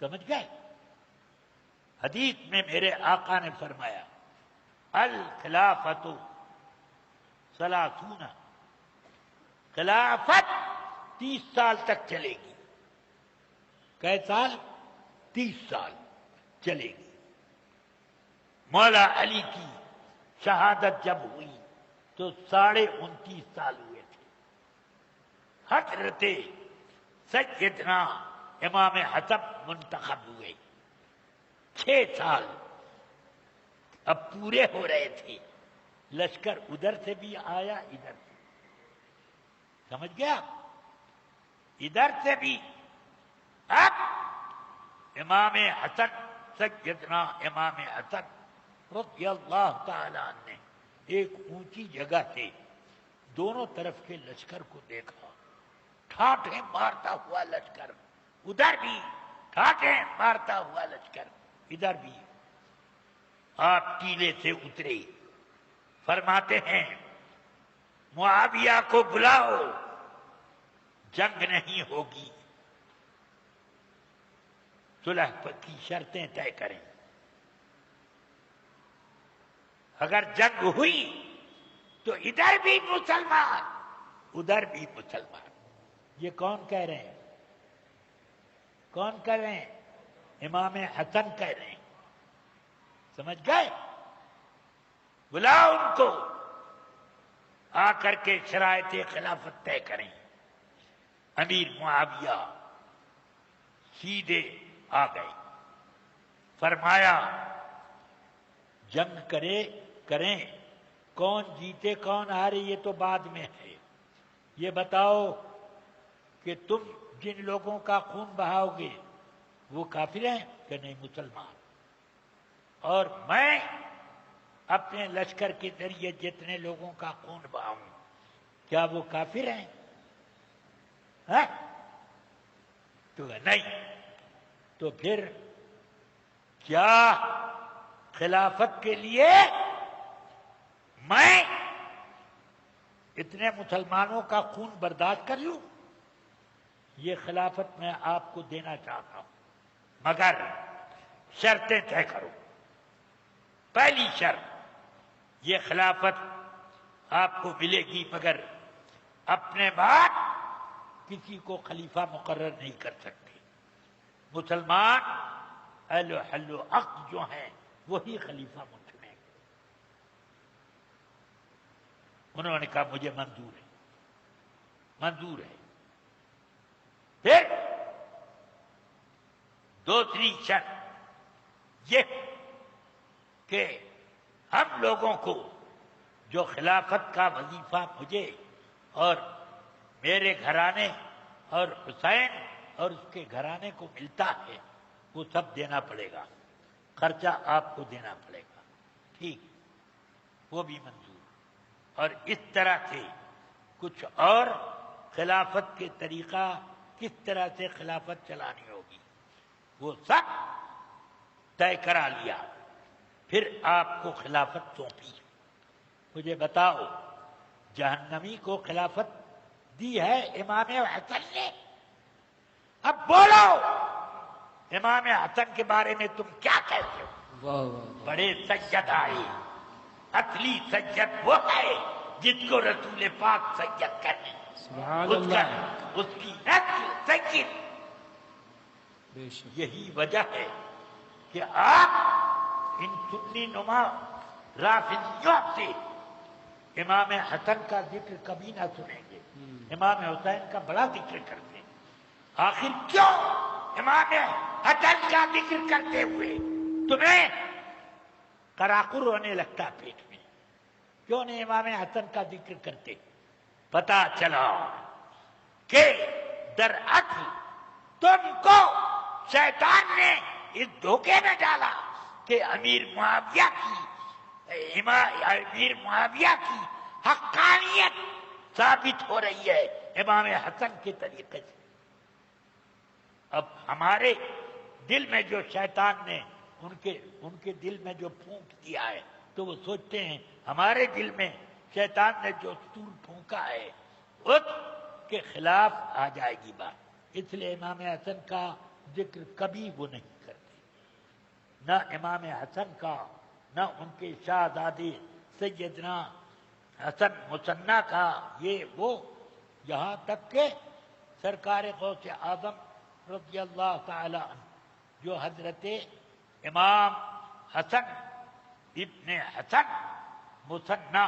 [SPEAKER 2] سمجھ گئے؟ حدیث میں میرے آقا نے فرمایا الخلافۃ 30، خلافت 30 سال تک چلے گی۔ کئے سال؟ 30 سال چلے گی۔ مولا علی کی شہادت جب ہوئی تو 29.5 سال ہوئے تھے۔ حضرت سیدنا امام حسن منتخب ہوئے، 6 سال اب پورے ہو رہے تھے، لشکر ادھر سے بھی آیا، ادھر سے، سمجھ گیا؟ ادھر سے بھی اب امام حسن، سیدنا امام حسن رضی اللہ تعالی عنہ نے ایک اونچی جگہ سے دونوں طرف کے لشکر کو دیکھا، ٹھاٹھیں مارتا ہوا لشکر، ادھر بھی ٹھاٹھیں مارتا ہوا لشکر، ادھر بھی، آپ ٹیلے سے اترے، فرماتے ہیں معاویہ کو بلاؤ، جنگ نہیں ہوگی، صلح کی شرطیں طے کریں، اگر جنگ ہوئی تو ادھر بھی مسلمان ادھر بھی مسلمان۔ یہ کون کہہ رہے ہیں؟ کون کہہ رہے ہیں؟ امام حسن کہہ رہے ہیں، سمجھ گئے؟ بلاؤ ان کو، آ کر کے شرائط خلافت طے کریں۔ امیر معاویہ سیدھے آ گئے، فرمایا جنگ کریں، کون جیتے کون ہارے یہ تو بعد میں ہے، یہ بتاؤ کہ تم جن لوگوں کا خون بہاؤ گے وہ کافر ہیں کہ نہیں مسلمان، اور میں اپنے لشکر کے ذریعے جتنے لوگوں کا خون بہاؤں کیا وہ کافر ہیں؟ ہاں؟ تو نہیں، تو پھر کیا خلافت کے لیے میں اتنے مسلمانوں کا خون برداشت کر لوں؟ یہ خلافت میں آپ کو دینا چاہتا ہوں، مگر شرطیں طے کرو۔ پہلی شرط، یہ خلافت آپ کو ملے گی مگر اپنے بعد کسی کو خلیفہ مقرر نہیں کر سکتے، مسلمان اہل و حل و عقد جو ہیں وہی خلیفہ منتخب ہیں۔ انہوں نے کہا مجھے منظور ہے، منظور ہے۔ پھر دوسری شرط یہ کہ ہم لوگوں کو جو خلافت کا وظیفہ مجھے اور میرے گھرانے اور حسین اور اس کے گھرانے کو ملتا ہے وہ سب دینا پڑے گا، خرچہ آپ کو دینا پڑے گا، ٹھیک، وہ بھی منظور۔ اور اس طرح سے کچھ اور خلافت کے طریقہ، کس طرح سے خلافت چلانی ہوگی وہ سب طے کرا لیا۔ پھر آپ کو خلافت سونپی۔ مجھے بتاؤ جہنمی کو خلافت دی ہے امام حسن نے؟ اب بولو امام حسن کے بارے میں تم کیا کہتے ہو؟ بڑے سید آئے، اصلی سید وہ ہے جس کو رسول پاک سید کہتے ہیں، اس کی نسل سید۔ یہی وجہ ہے کہ آپ ان سنی نما رافضیوں سے امام حسن کا ذکر کبھی نہ سنیں گے، امام حسین کا بڑا ذکر کرتے ہیں۔ آخر کیوں امام حسن کا ذکر کرتے ہوئے تمہیں کراکر ہونے لگتا پیٹ میں؟ کیوں نہیں امام حسن کا ذکر کرتے؟ پتا چلا کہ دراصل تم کو شیطان نے اس دھوکے میں ڈالا کہ امیر معاویہ کی حقانیت ثابت ہو رہی ہے امام حسن کے طریقے سے۔ اب ہمارے دل میں جو شیطان نے ان کے دل میں جو پھونک دیا ہے تو وہ سوچتے ہیں ہمارے دل میں شیطان نے جو سور پھونکا ہے اس کے خلاف آ جائے گی بات، اس لیے امام حسن کا ذکر کبھی وہ نہیں کرتے، نہ امام حسن کا نہ ان کے شہزادے سیدنا حسن مثنی کا، یہ وہ، یہاں تک کہ سرکار غوث اعظم رضی اللہ تعالی عنہ جو حضرت امام حسن ابن حسن مثنی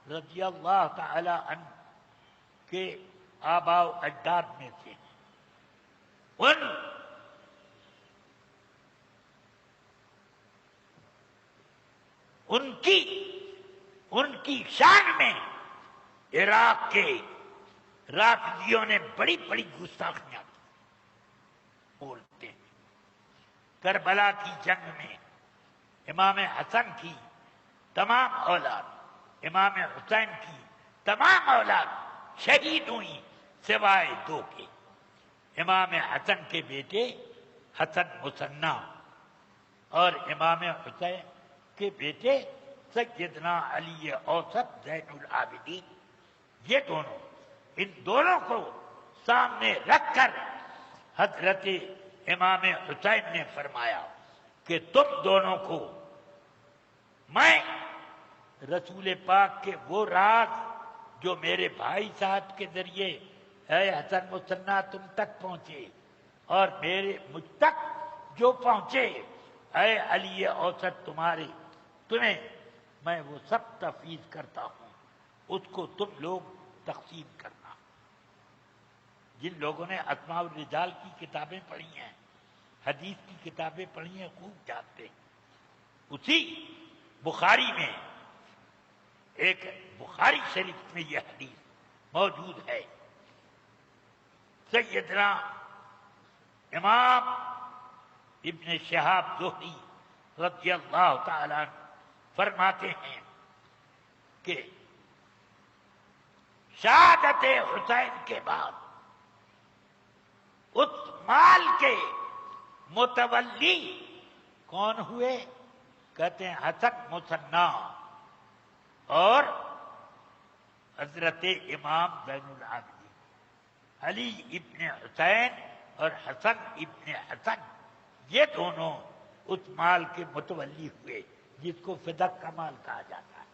[SPEAKER 2] رضی اللہ تعالی عنہ کے آباء و اجداد میں سے ان کی شان میں عراق کے رافضیوں نے بڑی بڑی گستاخیاں کی، بولتے ہیں کربلا کی جنگ میں امام حسن کی تمام اولاد، امام حسین کی تمام اولاد شہید ہوئی سوائے دو کے، امام حسن کے بیٹے حسن مثنی اور امام حسین کے بیٹے سیدنا علی اوسط زین العابدین، یہ دونوں، ان دونوں کو سامنے رکھ کر حضرت امام حسین نے فرمایا کہ تم دونوں کو میں رسول پاک کے وہ راز جو میرے بھائی صاحب کے ذریعے اے حسن مثنیٰ تم تک پہنچے اور مجھ تک جو پہنچے اے علی اوسط تمہیں میں وہ سب تفویض کرتا ہوں، اس کو تم لوگ تقسیم کرنا۔ جن لوگوں نے اسماء الرجال کی کتابیں پڑھی ہیں، حدیث کی کتابیں پڑھی ہیں، خوب جانتے ہیں۔ اسی بخاری میں ایک بخاری شریف میں یہ حدیث موجود ہے، سیدنا امام ابن شہاب زہری رضی اللہ تعالی عنہ فرماتے ہیں کہ شہادت حسین کے بعد اس مال کے متولی کون ہوئے؟ کہتے ہیں حسن مثنیٰ اور حضرت امام زین العابدین، علی ابن حسین اور حسن ابن حسن، یہ دونوں اس مال کے متولی ہوئے جس کو فدق کا مال کہا جاتا ہے۔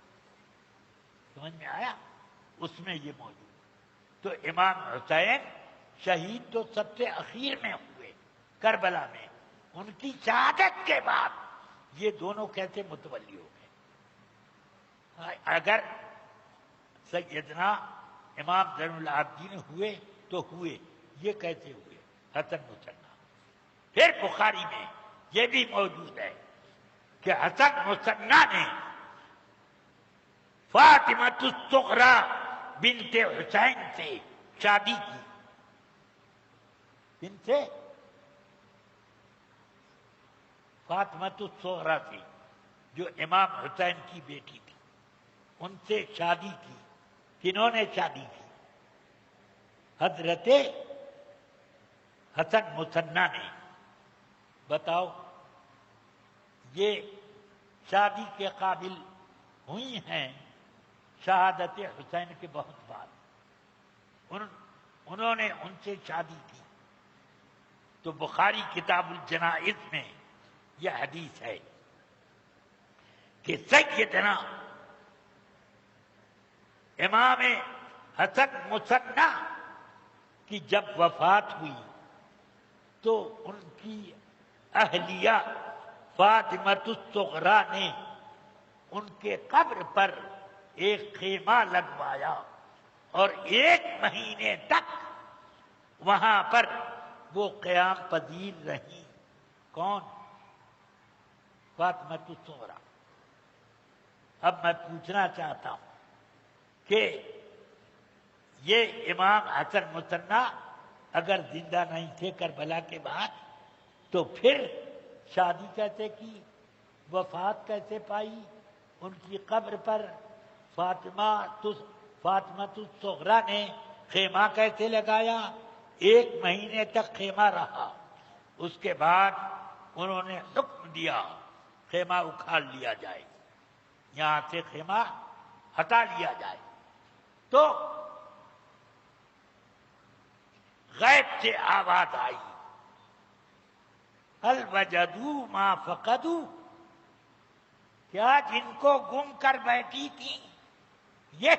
[SPEAKER 2] سمجھ میں آیا؟ اس میں یہ موجود۔ تو امام حسین شہید تو سب سے اخیر میں ہوئے کربلا میں، ان کی شہادت کے بعد یہ دونوں کیسے متولی ہو گئے؟ اگر سیدنا امام زین العابدین ہوئے تو ہوئے، یہ کیسے ہوئے؟ حسن مثنیٰ۔ پھر بخاری میں یہ بھی موجود ہے کہ حسن مثنیٰ نے فاطمہ الصغریٰ بنت حسین سے شادی کی۔ کن سے؟ فاطمہ الصغریٰ سے، جو امام حسین کی بیٹی تھی، ان سے شادی کی۔ کنہوں نے شادی کی؟ حضرت حسن مثنیٰ نے۔ بتاؤ یہ شادی کے قابل ہوئی ہیں شہادت حسین کے بہت بعد، انہوں نے ان سے شادی کی۔ تو بخاری کتاب الجنائز میں یہ حدیث ہے کہ سیدنا امام حسن مثنیٰ کی جب وفات ہوئی تو ان کی اہلیہ فاطمہ الصغریٰ نے ان کے قبر پر ایک خیمہ لگوایا اور 1 مہینے تک وہاں پر وہ قیام پذیر رہیں۔ کون؟ فاطمہ الصغریٰ۔ اب میں پوچھنا چاہتا ہوں کہ یہ امام حسن مثنیٰ اگر زندہ نہیں تھے کربلا کے بعد تو پھر شادی کیسے کی، وفات کیسے پائی؟ ان کی قبر پر فاطمہ الصغریٰ نے خیمہ کیسے لگایا؟ 1 مہینے تک خیمہ رہا، اس کے بعد انہوں نے حکم دیا خیمہ اکھاڑ لیا جائے، یہاں سے خیمہ ہٹا لیا جائے۔ تو غیب سے آواز آئی، هل وجدوا ما فقدوا، کیا جن کو گم کر بیٹھی تھی یہ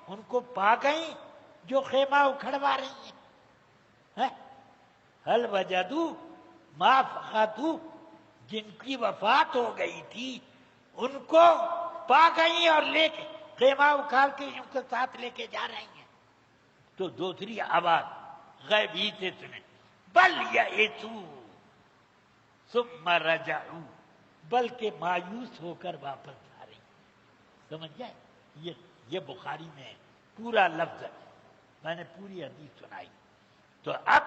[SPEAKER 2] ان کو پا گئی جو خیمہ اکھڑوا رہی ہیں؟ هل وجدوا ما فقدوا، جن کی وفات ہو گئی تھی ان کو پا گئی اور لے کے خیمہ اکھاڑ کے ان کے ساتھ لے کے جا رہی ہیں۔ تو دوسری آواز غیبی سے سنیں، بل یئسوا ثم رجعوا، بلکہ مایوس ہو کر واپس آ رہی۔ سمجھ گئے؟ یہ بخاری میں پورا لفظ ہے، میں نے پوری حدیث سنائی۔ تو اب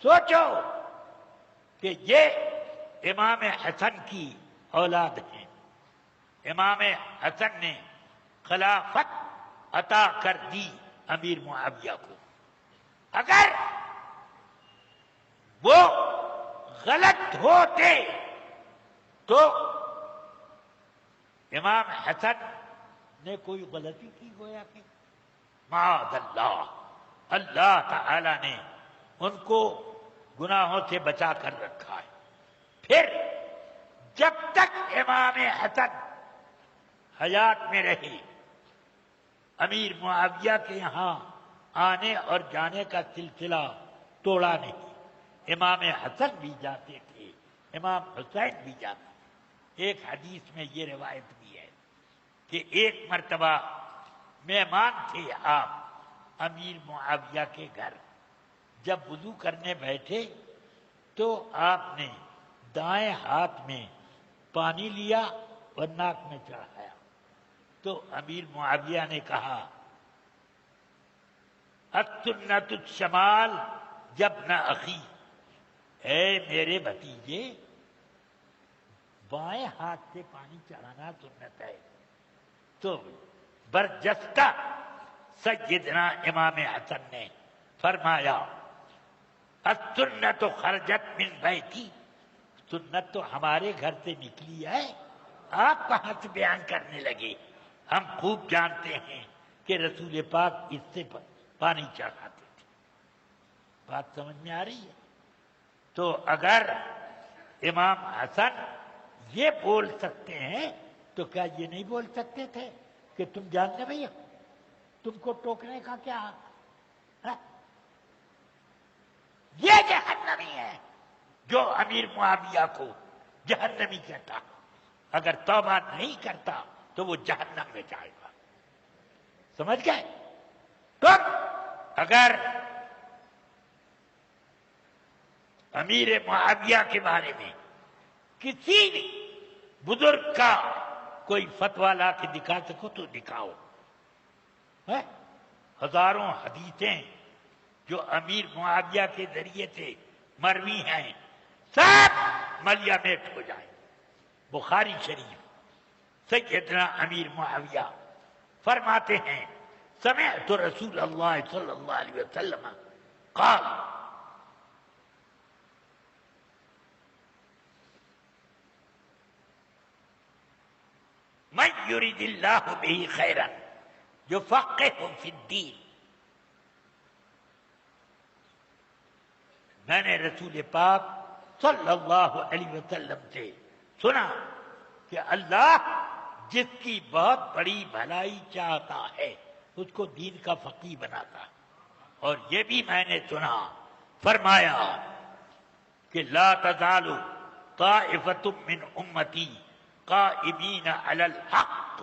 [SPEAKER 2] سوچو کہ یہ امام حسن کی اولاد ہیں، امام حسن نے خلافت عطا کر دی امیر معاویہ کو۔ اگر وہ غلط ہوتے تو امام حسن نے کوئی غلطی کی گویا کہ معاذ اللہ، اللہ تعالی نے ان کو گناہوں سے بچا کر رکھا ہے۔ پھر جب تک امام حسن حیات میں رہے، امیر معاویہ کے یہاں آنے اور جانے کا سلسلہ توڑا نہیں۔ امام حسن بھی جاتے تھے، امام حسین بھی جاتے تھے۔ ایک حدیث میں یہ روایت بھی ہے کہ ایک مرتبہ مہمان تھے آپ امیر معاویہ کے گھر، جب وضو کرنے بیٹھے تو آپ نے دائیں ہاتھ میں پانی لیا اور ناک میں چڑھایا، تو امیر معاویہ نے کہا السنت الشمال یابن اخی، اے میرے بھتیجے بائیں ہاتھ سے پانی چڑھانا سنت ہے۔ تو برجستہ سیدنا امام حسن نے فرمایا السنت خرجت من بیتی، سنت تو ہمارے گھر سے نکلی ہے، آپ کہاں سے بیان کرنے لگے؟ ہم خوب جانتے ہیں کہ رسول پاک اس سے پانی چڑھاتے تھے۔ بات سمجھ میں آ رہی ہے؟ تو اگر امام حسن یہ بول سکتے ہیں تو کیا یہ نہیں بول سکتے تھے کہ تم جانتے بھیا تم کو ٹوکنے کا کیا حق ہے؟ یہ جہنمی ہے جو امیر معاویہ کو جہنمی کہتا، اگر توبہ نہیں کرتا تو وہ جہنم میں جائے گا۔ سمجھ گئے؟ تو اگر امیر معاویہ کے بارے میں کسی بزرگ کا کوئی فتویٰ لا کے دکھا سکو تو دکھاؤ۔ ہزاروں حدیثیں جو امیر معاویہ کے ذریعے سے مروی ہیں سب ملیا میٹ ہو جائیں۔ بخاری شریف سیدنا امیر معاویہ فرماتے ہیں سمعت رسول اللہ صلی اللہ علیہ وسلم قال من یرید اللہ بہ خیرا یفقہہ فی الدین، میں نے رسول پاک صلی اللہ علیہ وسلم سے سنا کہ اللہ جس کی بہت بڑی بھلائی چاہتا ہے اس کو دین کا فقیہ بناتا ہے۔ اور یہ بھی میں نے سنا فرمایا کہ لا تزال طائفۃ من امتی قائمین علی الحق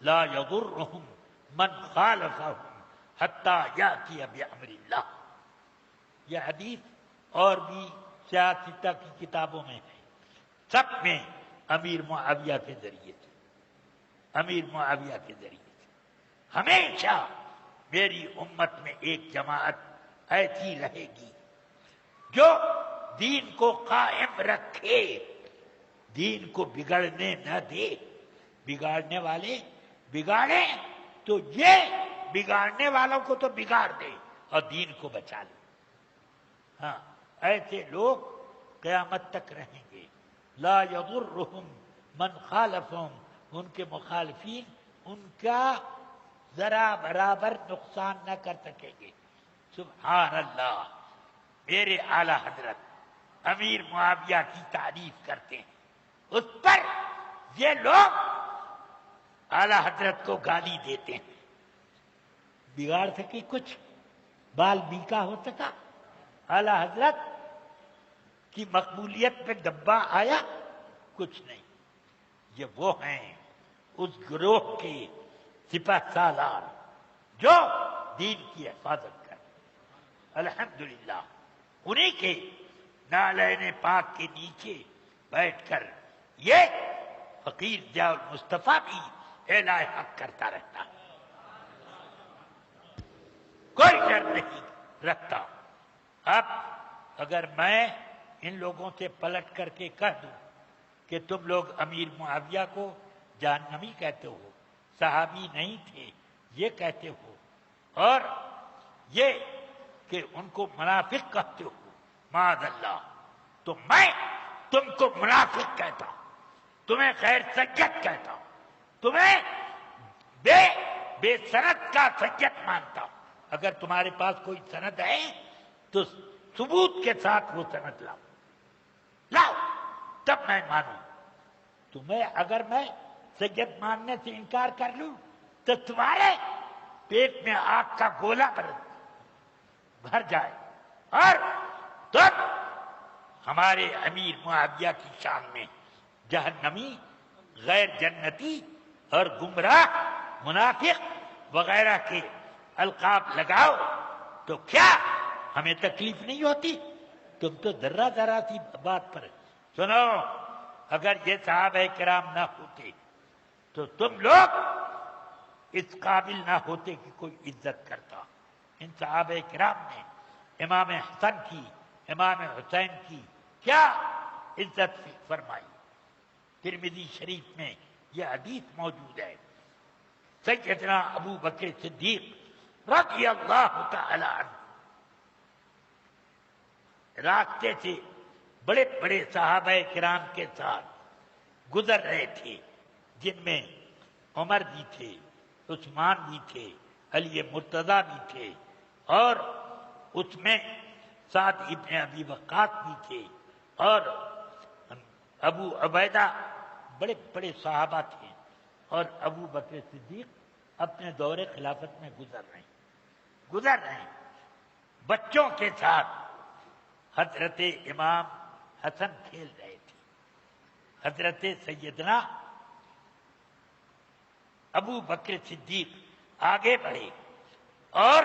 [SPEAKER 2] لا یضرهم من خالفهم حتی یأتی بامر اللہ۔ یہ حدیث اور بھی سیاستہ کی کتابوں میں ہے، سب میں امیر معاویہ کے ذریعے سے، امیر معاویہ کے ذریعے سے۔ ہمیشہ میری امت میں ایک جماعت ایسی رہے گی جو دین کو قائم رکھے، دین کو بگڑنے نہ دے۔ بگاڑنے والے بگاڑے تو یہ بگاڑنے والوں کو تو بگاڑ دے اور دین کو بچا لے۔ ہاں، ایسے لوگ قیامت تک رہیں گے۔ لا یضرهم من خالفهم، ان کے مخالفین ان کا ذرا برابر نقصان نہ کر سکیں گے۔ سبحان اللہ، میرے اعلی حضرت امیر معاویہ کی تعریف کرتے ہیں، اس پر یہ لوگ اعلی حضرت کو گالی دیتے ہیں۔ بگاڑ سکے کچھ؟ بال بیکا ہو سکا؟ اعلی حضرت کی مقبولیت پہ دبا آیا؟ کچھ نہیں۔ یہ وہ ہیں اس گروہ کے سپہ سالار جو دین کی حفاظت کر، الحمدللہ انہی کے نالین پاک کے نیچے بیٹھ کر یہ فقیر ضیاء المصطفیٰ بھی اعلان حق کرتا رہتا، کوئی ڈر نہیں رکھتا۔ اب اگر میں ان لوگوں سے پلٹ کر کے کہہ دوں کہ تم لوگ امیر معاویہ کو جہنمی کہتے ہو، صحابی نہیں تھے یہ کہتے ہو، اور یہ کہ ان کو منافق کہتے ہو، معاذ اللہ، تو میں تم کو منافق کہتا ہوں، تمہیں خیر سید کہتا ہوں، تمہیں بے سند کا سید مانتا ہوں. اگر تمہارے پاس کوئی سند ہے تو ثبوت کے ساتھ وہ سند لاؤ تب میں مانوں. تمہیں اگر میں سید ماننے سے انکار کر لوں تو تمہارے پیٹ میں آگ کا گولا بھر جائے اور تم ہمارے امیر معاویہ کی شان میں جہنمی، غیر جنتی اور گمراہ، منافق وغیرہ کے القاب لگاؤ تو کیا ہمیں تکلیف نہیں ہوتی؟ تم تو ذرہ ذرہ سی بات پر سنو. اگر یہ صحابہ کرام نہ ہوتے تو تم لوگ اس قابل نہ ہوتے کہ کوئی عزت کرتا. ان صحابہ کرام نے امام حسن کی، امام حسین کی کیا عزت فرمائی. ترمذی شریف میں یہ حدیث موجود ہے. سیدنا ابو بکر صدیق رضی اللہ تعالی عنہ راستے سے بڑے بڑے صحابہ کرام کے ساتھ گزر رہے تھے، جن میں عمر بھی تھے، عثمان بھی تھے، علی مرتضیٰ بھی تھے، اور اس میں سعد ابن ابی وقاص بھی تھے، اور ابو عبیدہ، بڑے بڑے صحابہ تھے. اور ابو بکر صدیق اپنے دور خلافت میں گزر رہے ہیں بچوں کے ساتھ. حضرت امام حسن کھیل رہے تھے. حضرت سیدنا ابو بکر صدیق آگے بڑھے اور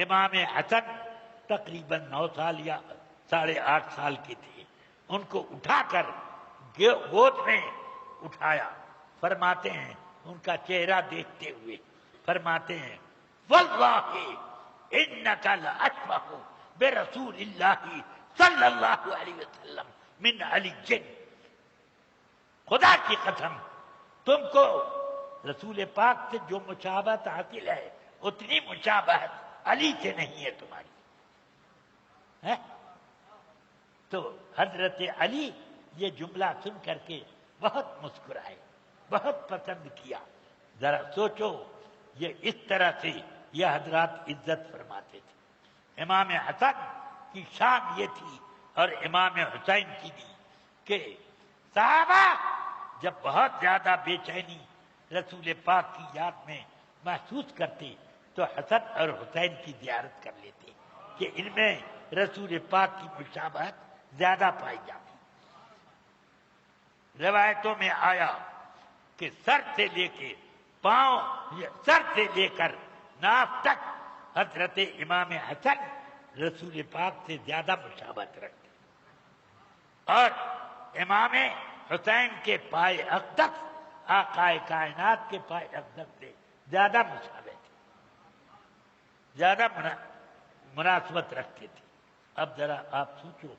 [SPEAKER 2] امام حسن تقریباً 9 سال یا 8.5 سال کے تھے. ان کو اٹھا کر گود میں اٹھایا. فرماتے ہیں ان کا چہرہ دیکھتے ہوئے فرماتے ہیں واللہ انک لاشبہ برسول اللہ صلی اللہ علیہ وسلم من علی جن. خدا کی قسم تم کو رسول پاک سے جو مشابہت حاصل ہے اتنی مشابہت علی سے نہیں ہے تمہاری. تو حضرت علی یہ جملہ سن کر کے بہت مسکرائے، بہت پسند کیا. ذرا سوچو یہ اس طرح سے یہ حضرات عزت فرماتے تھے. امام حسن کی شان یہ تھی اور امام حسین کی بھی کہ صحابہ جب بہت زیادہ بے چینی رسول پاک کی یاد میں محسوس کرتے تو حسن اور حسین کی زیارت کر لیتے کہ ان میں رسول پاک کی مشابہت زیادہ پائی جاتی. روایتوں میں آیا کہ سر سے لے کے پاؤں، سر سے لے کر ناف تک حضرت امام حسن رسول پاک سے زیادہ مشابہت رکھتے اور امام حسین کے پائے اقدس آقائے کائنات کے پائے اقدس سے زیادہ مشابہت تھے، زیادہ مناسبت رکھتے تھے. اب ذرا آپ سوچو،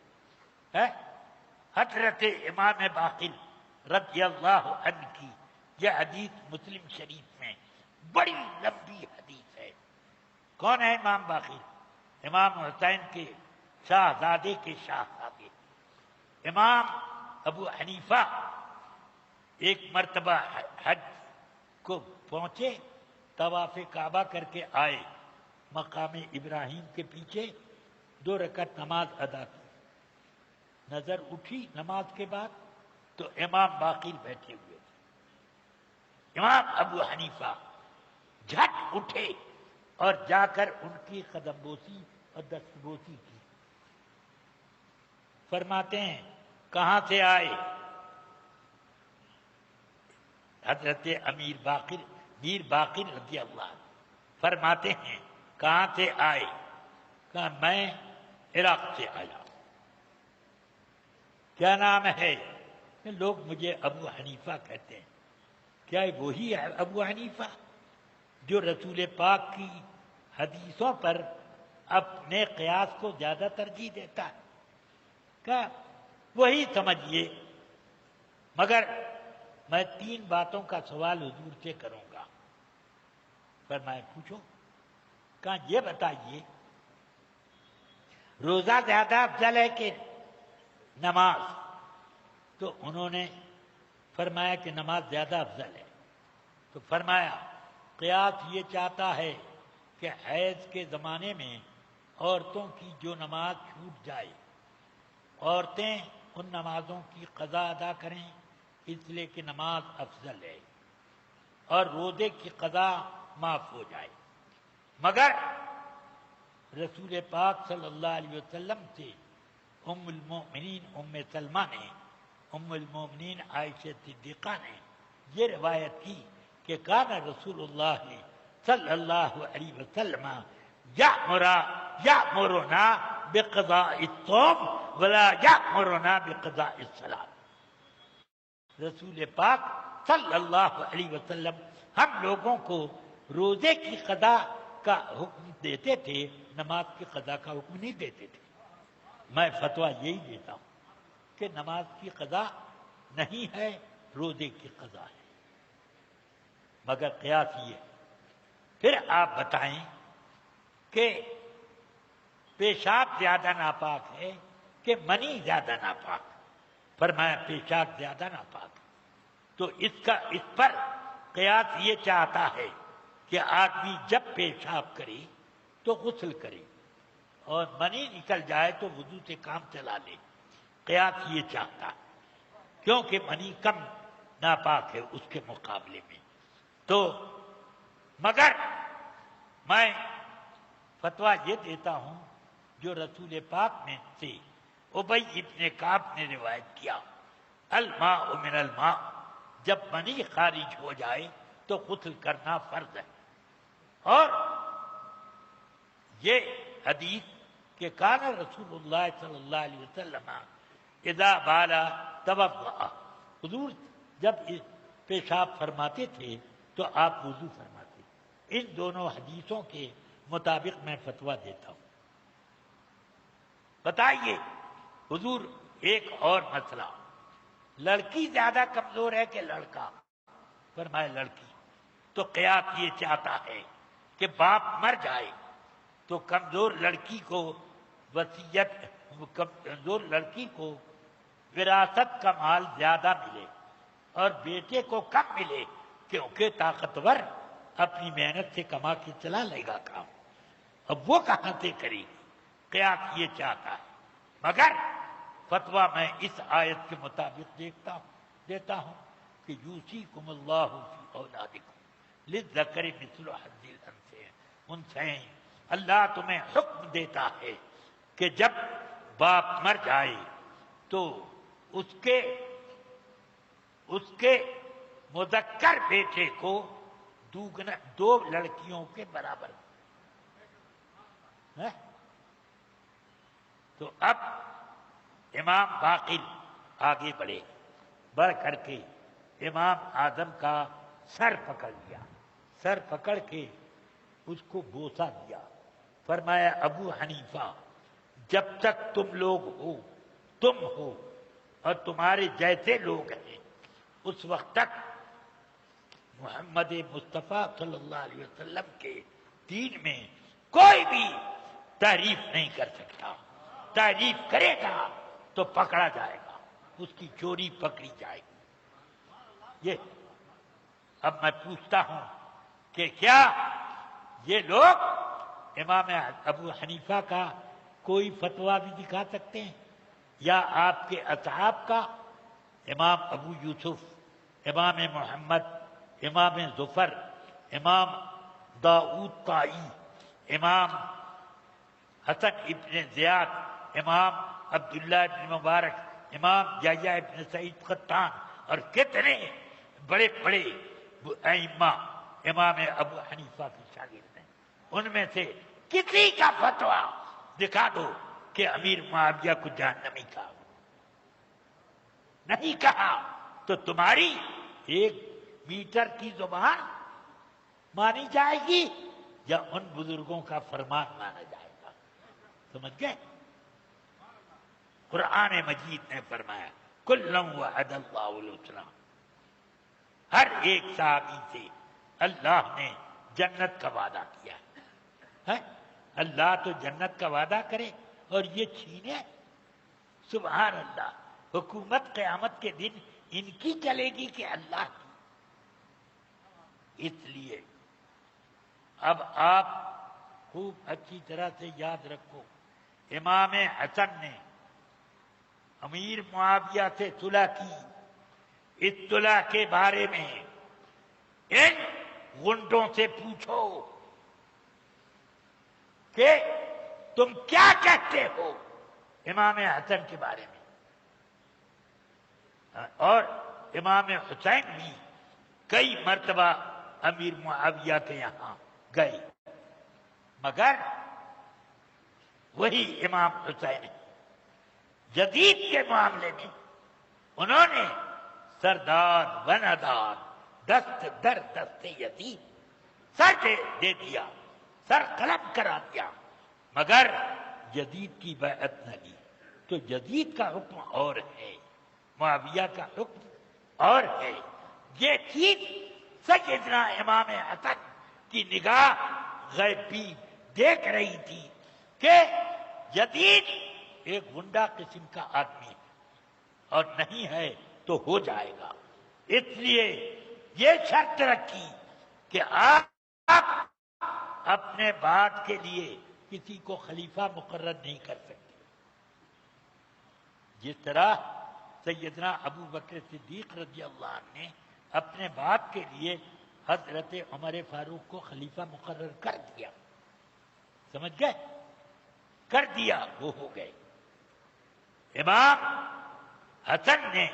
[SPEAKER 2] حضرت امام باقر رضی اللہ عنہ کی یہ حدیث مسلم شریف میں بڑی لمبی حدیث ہے. کون ہے امام باقر؟ امام حسین کے شاہزادے کے شاہزادے. امام ابو حنیفہ ایک مرتبہ حج کو پہنچے، طواف کعبہ کر کے آئے، مقام ابراہیم کے پیچھے 2 رکعت نماز ادا کی. نظر اٹھی نماز کے بعد تو امام باقر بیٹھے ہوئے تھے. امام ابو حنیفہ جھٹ اٹھے اور جا کر ان کی قدم بوسی اور دست بوسی کی. فرماتے ہیں کہاں سے آئے؟ حضرت میر باقر رضی اللہ عنہ فرماتے ہیں کہاں سے آئے؟ کہا میں عراق سے آیا. کیا نام ہے؟ لوگ مجھے ابو حنیفہ کہتے ہیں. کیا وہی ہے ابو حنیفہ جو رسول پاک کی حدیثوں پر اپنے قیاس کو زیادہ ترجیح دیتا ہے؟ کہا وہی سمجھیے، مگر میں 3 باتوں کا سوال حضور سے کروں گا. فرمایا پوچھو. کہا یہ بتائیے روزہ زیادہ افضل ہے کہ نماز؟ تو انہوں نے فرمایا کہ نماز زیادہ افضل ہے. تو فرمایا قیاس یہ چاہتا ہے کہ حیض کے زمانے میں عورتوں کی جو نماز چھوٹ جائے عورتیں ان نمازوں کی قضا ادا کریں اس لیے کہ نماز افضل ہے اور روزے کی قضا معاف ہو جائے، مگر رسول پاک صلی اللہ علیہ وسلم سے ام المؤمنین ام سلمہ نے ام المؤمنین عائشہ صدیقہ نے یہ روایت کی کہ کان رسول اللہ صلی اللہ علیہ وسلم یأمرنا بقضاء الصوم ولا یأمرنا بقضاء الصلاۃ۔ رسول پاک صلی اللہ علیہ وسلم ہم لوگوں کو روزے کی قضا کا حکم دیتے تھے، نماز کی قضا کا حکم نہیں دیتے تھے۔ میں فتویٰ یہی دیتا ہوں کہ نماز کی قضا نہیں ہے، روزے کی قضا ہے، مگر قیاس یہ ہے۔ پھر آپ بتائیں کہ پیشاب زیادہ ناپاک ہے کہ منی زیادہ ناپاک؟ فرمایا پیشاب زیادہ ناپاک۔ تو اس پر قیاس یہ چاہتا ہے کہ آدمی جب پیشاب کرے تو غسل کرے اور منی نکل جائے تو وضو سے کام چلا لے۔ قیاس یہ چاہتا ہے کیونکہ منی کم ناپاک ہے اس کے مقابلے میں۔ تو مگر میں فتویٰ یہ دیتا ہوں جو رسول پاک میں سے ابی ابن کعب نے روایت کیا، الماء من الماء، جب منی خارج ہو جائے تو غسل کرنا فرض ہے۔ اور یہ حدیث کہ کان رسول اللہ صلی اللہ علیہ وسلم اذا بالا توضأ، حضور جب پیشاب فرماتے تھے تو آپ وضو فرماتے۔ ان دونوں حدیثوں کے مطابق میں فتویٰ دیتا ہوں۔ بتائیے حضور ایک اور مسئلہ، لڑکی زیادہ کمزور ہے کہ لڑکا؟ فرمایا لڑکی۔ تو قیاس یہ چاہتا ہے کہ باپ مر جائے تو کمزور لڑکی کو کمزور لڑکی کو وراثت کا مال زیادہ ملے اور بیٹے کو کم ملے، کیونکہ طاقتور اپنی محنت سے کما کے چلا لے گا کام، اب وہ کہاں سے کرے گی؟ قیاس یہ چاہتا ہے، مگر فتویٰ میں اس آیت کے مطابق دیتا ہوں کہ یوصیکم اللہ فی اولادکم للذکر مثل حظ الانثیین۔ اللہ تمہیں حکم دیتا ہے کہ جب باپ مر جائے تو اس کے مذکر بیٹے کو دو لڑکیوں کے برابر۔ تو اب امام باقر آگے بڑھ کر کے امام اعظم کا سر پکڑ لیا، سر پکڑ کے اس کو بوسہ دیا، فرمایا ابو حنیفہ جب تک تم ہو اور تمہارے جیسے لوگ ہیں اس وقت تک محمد مصطفیٰ صلی اللہ علیہ وسلم کے دین میں کوئی بھی تحریف نہیں کر سکتا، تحریف کرے گا تو پکڑا جائے گا، اس کی چوری پکڑی جائے گی۔ یہ اب میں پوچھتا ہوں کہ کیا یہ لوگ امام ابو حنیفہ کا کوئی فتویٰ بھی دکھا سکتے ہیں، یا آپ کے اصحاب کا، امام ابو یوسف، امام محمد، امام ظفر، امام داؤد طائی، امام حسن ابن زیاد، امام عبداللہ ابن مبارک، امام یحییٰ ابن سعید قطان اور کتنے بڑے بڑے ائمہ امام ابو حنیفہ کے شاگرد ہیں، ان میں سے کسی کا فتویٰ دکھا دو کہ امیر معاویہ کو جہنمی کہا؟ نہیں کہا تو تمہاری ایک میٹر کی زبان مانی جائے گی یا ان بزرگوں کا فرمان مانا جائے گا؟ سمجھ گئے؟ قرآن مجید نے فرمایا کلا وعد اللہ الحسنی، ہر ایک صحابی سے اللہ نے جنت کا وعدہ کیا ہے۔ اللہ تو جنت کا وعدہ کرے اور یہ چھینے؟ سبحان اللہ، حکومت قیامت کے دن ان کی چلے گی کہ اللہ کی؟ اس لیے اب آپ خوب اچھی طرح سے یاد رکھو، امام حسن نے امیر معاویہ سے صلح کی۔ اس صلح کے بارے میں ان غنڈوں سے پوچھو کہ تم کیا کہتے ہو امام حسن کے بارے میں۔ اور امام حسین بھی کئی مرتبہ امیر معاویہ کے یہاں گئے، مگر وہی امام حسین یزید کے معاملے میں انہوں نے سردار و ندار دست در دست یزید سر دے دیا، سر قلم کرا دیا، مگر یزید کی بیعت نہ لی۔ تو یزید کا حکم اور ہے، معاویہ کا حکم اور ہے۔ یہ چیز سیدنا امام حسن کی نگاہ غیبی دیکھ رہی تھی کہ یزید ایک غنڈہ قسم کا آدمی ہے اور نہیں ہے تو ہو جائے گا، اس لیے یہ شرط رکھی کہ آپ اپنے بعد کے لیے کسی کو خلیفہ مقرر نہیں کر سکتے۔ جس طرح سیدنا ابو بکر صدیق رضی اللہ عنہ نے اپنے باپ کے لیے حضرت عمر فاروق کو خلیفہ مقرر کر دیا، سمجھ گئے، کر دیا، وہ ہو گئے۔ امام حسن نے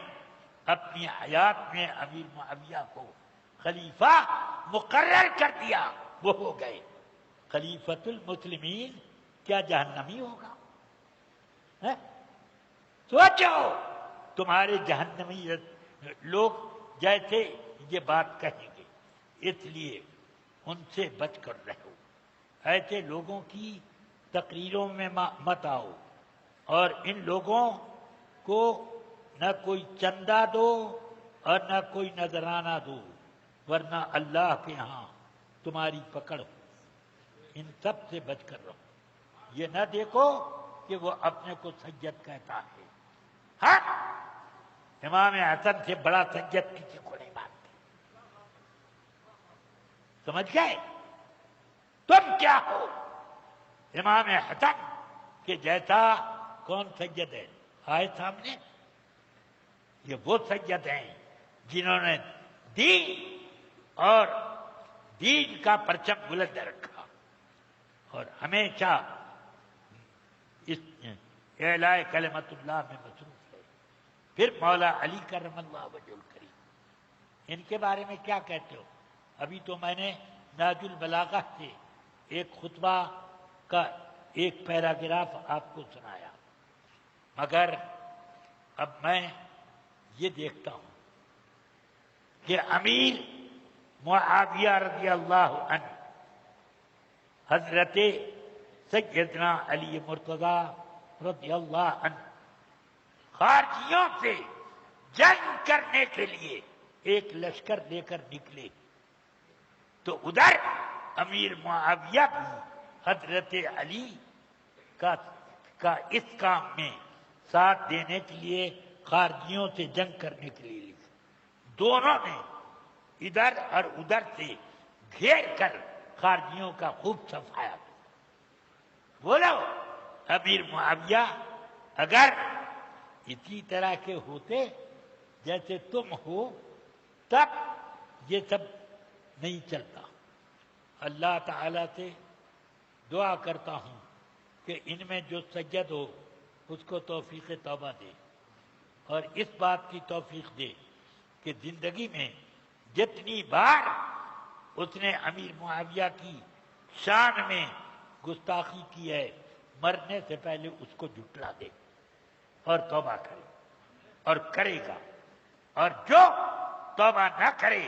[SPEAKER 2] اپنی حیات میں امیر معاویہ کو خلیفہ مقرر کر دیا، وہ ہو گئے۔ خلیفۃ المسلمین کیا جہنمی ہوگا؟ سوچو، تمہارے جہنمی لوگ جیسے یہ بات کہیں گے، اس لیے ان سے بچ کر رہو، ایسے لوگوں کی تقریروں میں مت آؤ، اور ان لوگوں کو نہ کوئی چندہ دو اور نہ کوئی نذرانہ دو، ورنہ اللہ کے ہاں تمہاری پکڑ ہو۔ ان سب سے بچ کر رہو۔ یہ نہ دیکھو کہ وہ اپنے کو سید کہتا ہے، ہاں، امام حسن سے بڑا سید کسی کو نہیں مانتے، سمجھ گئے؟ تم کیا ہو امام حسن کہ جیسا؟ کون سید ہے آئے سامنے؟ یہ وہ سید ہیں جنہوں نے دین اور دین کا پرچم بلند رکھا اور ہمیشہ اس اعلاء کلمت اللہ میں مصروف ہے۔ پھر مولا علی کرم اللہ وجہ الکریم، ان کے بارے میں کیا کہتے ہو؟ ابھی تو میں نے ناج البلاغہ سے ایک خطبہ کا ایک پیراگراف آپ کو سنایا، مگر اب میں یہ دیکھتا ہوں کہ امیر معاویہ رضی اللہ عنہ حضرت سیدنا علی مرتضیٰ رضی اللہ عنہ خارجیوں سے جنگ کرنے کے لیے ایک لشکر لے کر نکلے، تو ادھر امیر معاویہ بھی حضرت علی کا اس کام میں ساتھ دینے کے لیے خارجیوں سے جنگ کرنے کے لیے لکھا۔ دونوں نے ادھر اور ادھر سے گھیر کر خارجیوں کا خوب صفایا۔ بولو، امیر معاویہ اگر اسی طرح کے ہوتے جیسے تم ہو تب یہ سب نہیں چلتا۔ اللہ تعالی سے دعا کرتا ہوں کہ ان میں جو سید ہو اس کو توفیق توبہ دے، اور اس بات کی توفیق دے کہ زندگی میں جتنی بار اس نے امیر معاویہ کی شان میں گستاخی کی ہے، مرنے سے پہلے اس کو جھٹلا دے اور توبہ کرے، اور کرے گا۔ اور جو توبہ نہ کرے،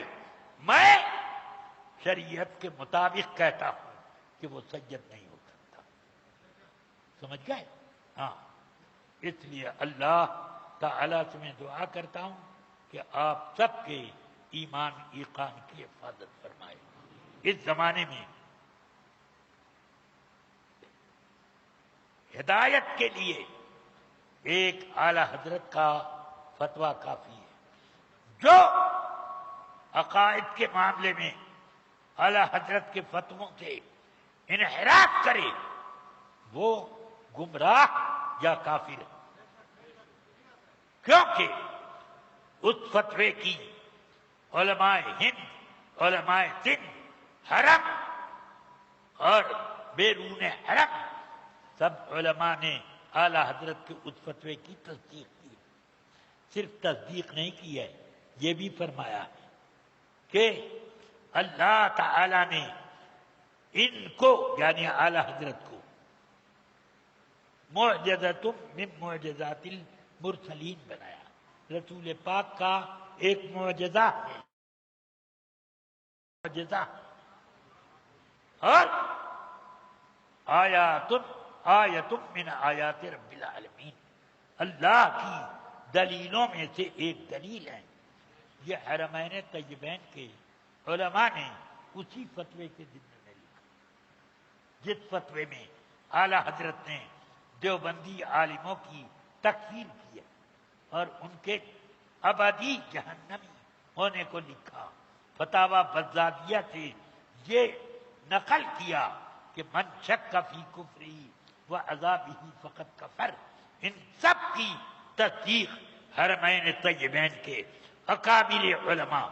[SPEAKER 2] میں شریعت کے مطابق کہتا ہوں کہ وہ سید نہیں ہو سکتا، سمجھ گئے؟ ہاں، اس لیے اللہ تعالی سے میں دعا کرتا ہوں کہ آپ سب کے ایمان ایقان کی حفاظت فرمائے۔ اس زمانے میں ہدایت کے لیے ایک اعلی حضرت کا فتویٰ کافی ہے۔ جو عقائد کے معاملے میں اعلی حضرت کے فتووں سے انحراف کرے وہ گمراہ یا کافر ہے، کیونکہ اس فتوے کی علماء ہند، علماء سندھ، حرم اور بیرون حرم سب علماء نے اعلی حضرت کے اس فتوے کی تصدیق کی، صرف تصدیق نہیں کی ہے، یہ بھی فرمایا ہے کہ اللہ تعالی نے ان کو یعنی اعلی حضرت کو معجزۃ من معجزات المرسلین بنایا، رسول پاک کا ایک معجزہ ہے، معجزہ اور آیت من آیات رب العالمین، اللہ کی دلیلوں میں سے ایک دلیل ہے۔ یہ حرمین طیبین کے علماء نے اسی فتوے کے ضمن میں لکھا، جس فتوے میں اعلی حضرت نے دیوبندی عالموں کی تکفیر کی ہے اور ان کے ابدی جہنمی ہونے کو لکھا۔ فتاوی بزازیہ سے یہ نقل کیا کہ من شک فی کفری و عذابہ فقط کفر، ان سب کی تصدیق حرمین طیبین کے اکابر علماء،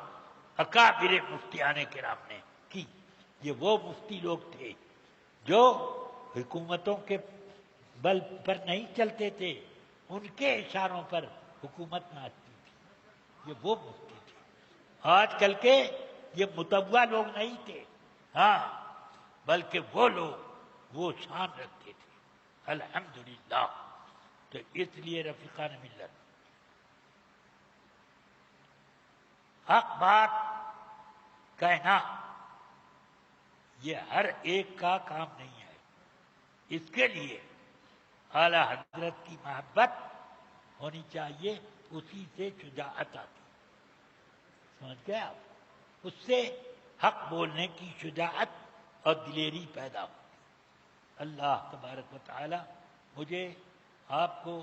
[SPEAKER 2] اکابر مفتیان کرام نے کی۔ یہ وہ مفتی لوگ تھے جو حکومتوں کے بل پر نہیں چلتے تھے، ان کے اشاروں پر حکومت ناچتی تھی، یہ وہ مفتی تھے۔ آج کل کے یہ متبع لوگ نہیں تھے، ہاں بلکہ وہ لوگ وہ شان رکھتے تھے، الحمدللہ۔ تو اس لیے رفیقان ملت، حق بات کہنا یہ ہر ایک کا کام نہیں ہے، اس کے لیے اعلی حضرت کی محبت ہونی چاہیے، اسی سے شجاعت آتی، سمجھ گئے آپ؟ اس سے حق بولنے کی شجاعت اور دلیری پیدا ہوتی۔ اللہ تبارک و تعالی مجھے آپ کو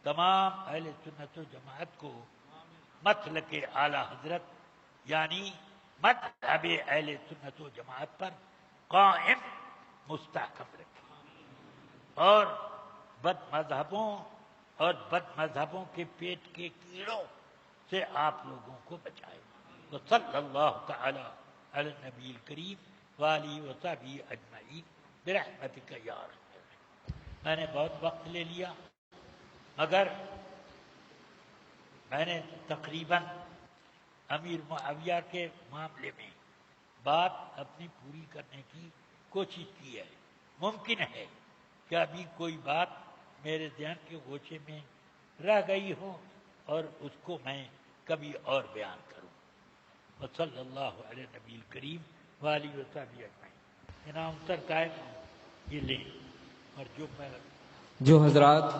[SPEAKER 2] تمام اہل سنت و جماعت کو مسلک اعلی حضرت یعنی مذہب اہل سنت و جماعت پر قائم مستحکم رکھے اور بد مذہبوں اور بد مذہبوں کے پیٹ کے کیڑوں سے آپ لوگوں کو بچائے۔ وصلی اللہ تعالی علی النبی الکریم وآلہ وصحبہ اجمعین برحمتک یا ارحم الراحمین۔ میں نے بہت وقت لے لیا، مگر میں نے تقریباً امیر معاویہ کے معاملے میں بات اپنی پوری کرنے کی کوشش کی ہے۔ ممکن ہے کہ ابھی کوئی بات میرے ذہن کے گوشے میں رہ گئی ہو اور اس کو میں کبھی اور بیان کروں۔ وصلی اللہ علیہ نبی الکریم وآلہ وصحبہ اجمعین۔ انعام سر قائم یہ لیں، اور
[SPEAKER 1] جو حضرات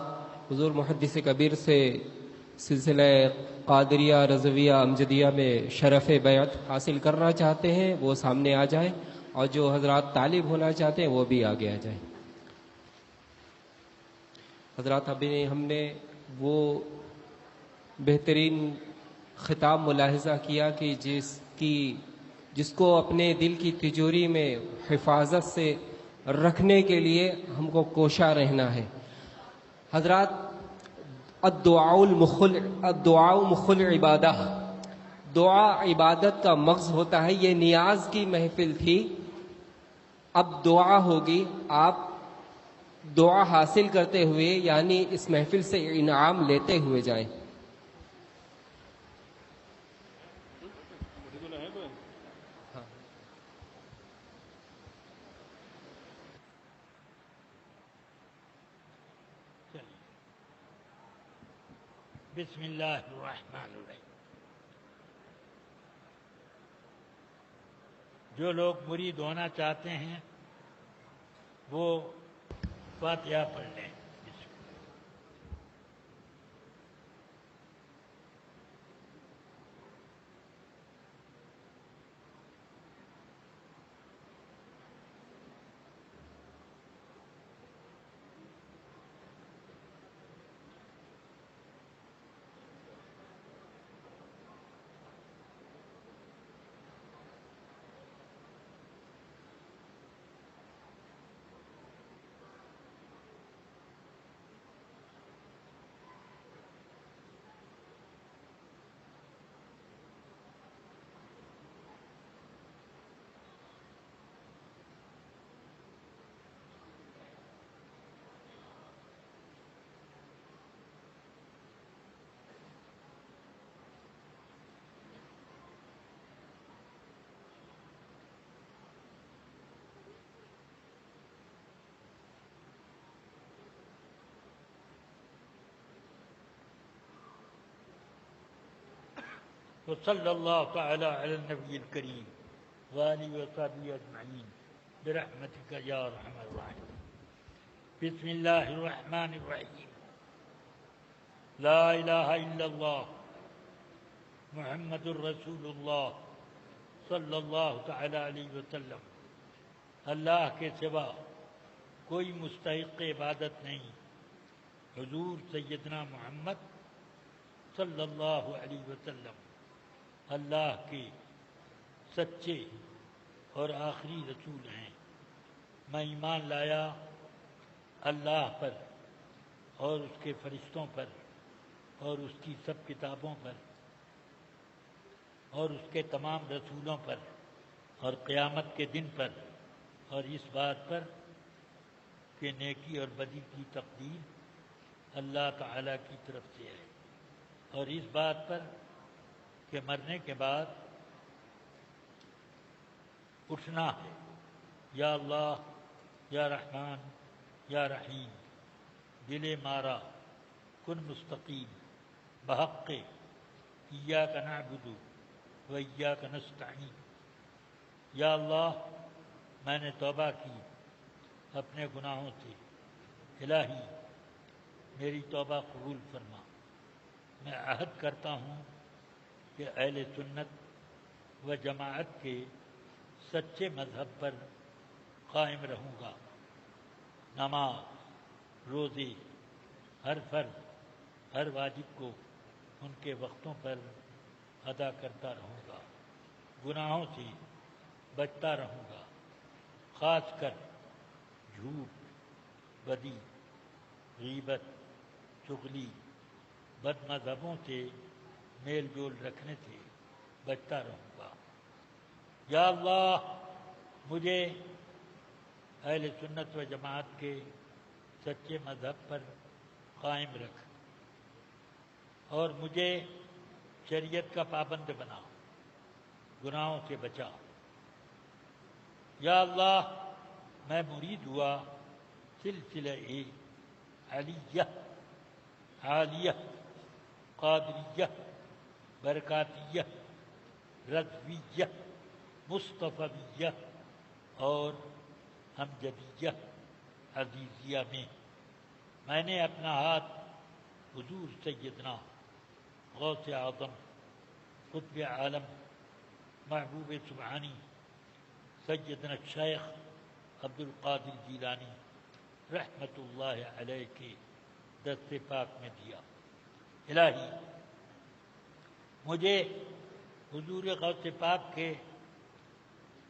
[SPEAKER 1] حضور محدث کبیر سے سلسلہ قادریہ، رضویہ، امجدیہ میں شرف بیعت حاصل کرنا چاہتے ہیں وہ سامنے آ جائیں، اور جو حضرات طالب ہونا چاہتے ہیں وہ بھی آگے آ جائیں۔ حضرات ابھی ہم نے وہ بہترین خطاب ملاحظہ کیا کہ جس کو اپنے دل کی تجوری میں حفاظت سے رکھنے کے لیے ہم کو کوشاں رہنا ہے۔ حضرات الدعاء مخ العبادہ، دعا عبادت کا مغز ہوتا ہے۔ یہ نیاز کی محفل تھی، اب دعا ہوگی۔ آپ دعا حاصل کرتے ہوئے یعنی اس محفل سے انعام لیتے ہوئے جائیں۔
[SPEAKER 2] بسم اللہ الرحمن الرحیم۔ جو لوگ مرید ہونا چاہتے ہیں وہ فاتحہ پڑھ لیں۔ وصلی اللہ تعالی علی النبی الکریم وآلہ وصحبہ اجمعین برحمتک یا ارحم الراحمین. بسم اللہ الرحمن الرحیم. لا الہ الا اللہ محمد الرسول اللہ صلی اللہ تعالی علیہ وسلم. اللہ کے سوا کوئی مستحق عبادت نہیں. حضور سیدنا محمد صلی اللہ علیہ وسلم اللہ کے سچے اور آخری رسول ہیں. میں ایمان لایا اللہ پر اور اس کے فرشتوں پر اور اس کی سب کتابوں پر اور اس کے تمام رسولوں پر اور قیامت کے دن پر، اور اس بات پر کہ نیکی اور بدی کی تقدیر اللہ تعالیٰ کی طرف سے ہے، اور اس بات پر کہ مرنے کے بعد اٹھنا ہے. یا اللہ یا رحمان یا رحیم دل مارا کن مستقیم بحق ایاک نعبد و ایاک نستعین. یا اللہ میں نے توبہ کی اپنے گناہوں سے، الہی میری توبہ قبول فرما. میں عہد کرتا ہوں کہ اہل سنت و جماعت کے سچے مذہب پر قائم رہوں گا. نماز، روزے، ہر فرض، ہر واجب کو ان کے وقتوں پر ادا کرتا رہوں گا. گناہوں سے بچتا رہوں گا، خاص کر جھوٹ، بدی، غیبت، چغلی، بد مذہبوں سے میل جول رکھنے سے بچتا رہوں گا. یا اللہ مجھے اہل سنت و جماعت کے سچے مذہب پر قائم رکھ اور مجھے شریعت کا پابند بنا، گناہوں سے بچا. یا اللہ میں مرید ہوا سلسلہ علیہ، عالیہ، قادریہ، برکاتیہ، رضویہ، مصطفیہ اور امجدیہ عزیزیہ میں. میں نے اپنا ہاتھ حضور سیدنا غوث اعظم قطب عالم محبوب سبحانی سیدنا الشیخ عبد القادر جیلانی رحمت اللہ علیہ کے دست پاک میں دیا. الہی مجھے حضور غوث پاک کے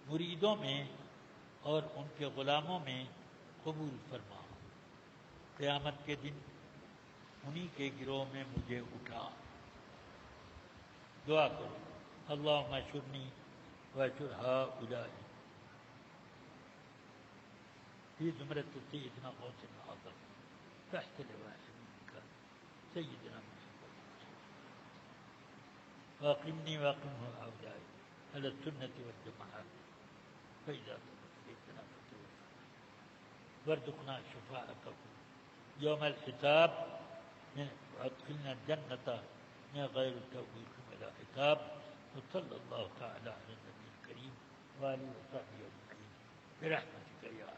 [SPEAKER 2] مریدوں میں اور ان کے غلاموں میں قبول فرما. قیامت کے دن انہی کے گروہ میں مجھے اٹھا. دعا کرو. اللہم اشرنی واشر ہؤلاء فی زمرۃ سیدنا غوث اعظم تحت لواء حبیبک سیدنا محمد واقمنی واقم ہؤلاء علی السنة والجماعة فإذا توفیتنا فتوفنا وارزقنا شفاعتهم یوم الحساب وادخلنا الجنة من غیر توبیخ ولا حساب. وصلی اللہ تعالی علی النبی الکریم وآلہ وصحبہ اجمعین برحمتک یا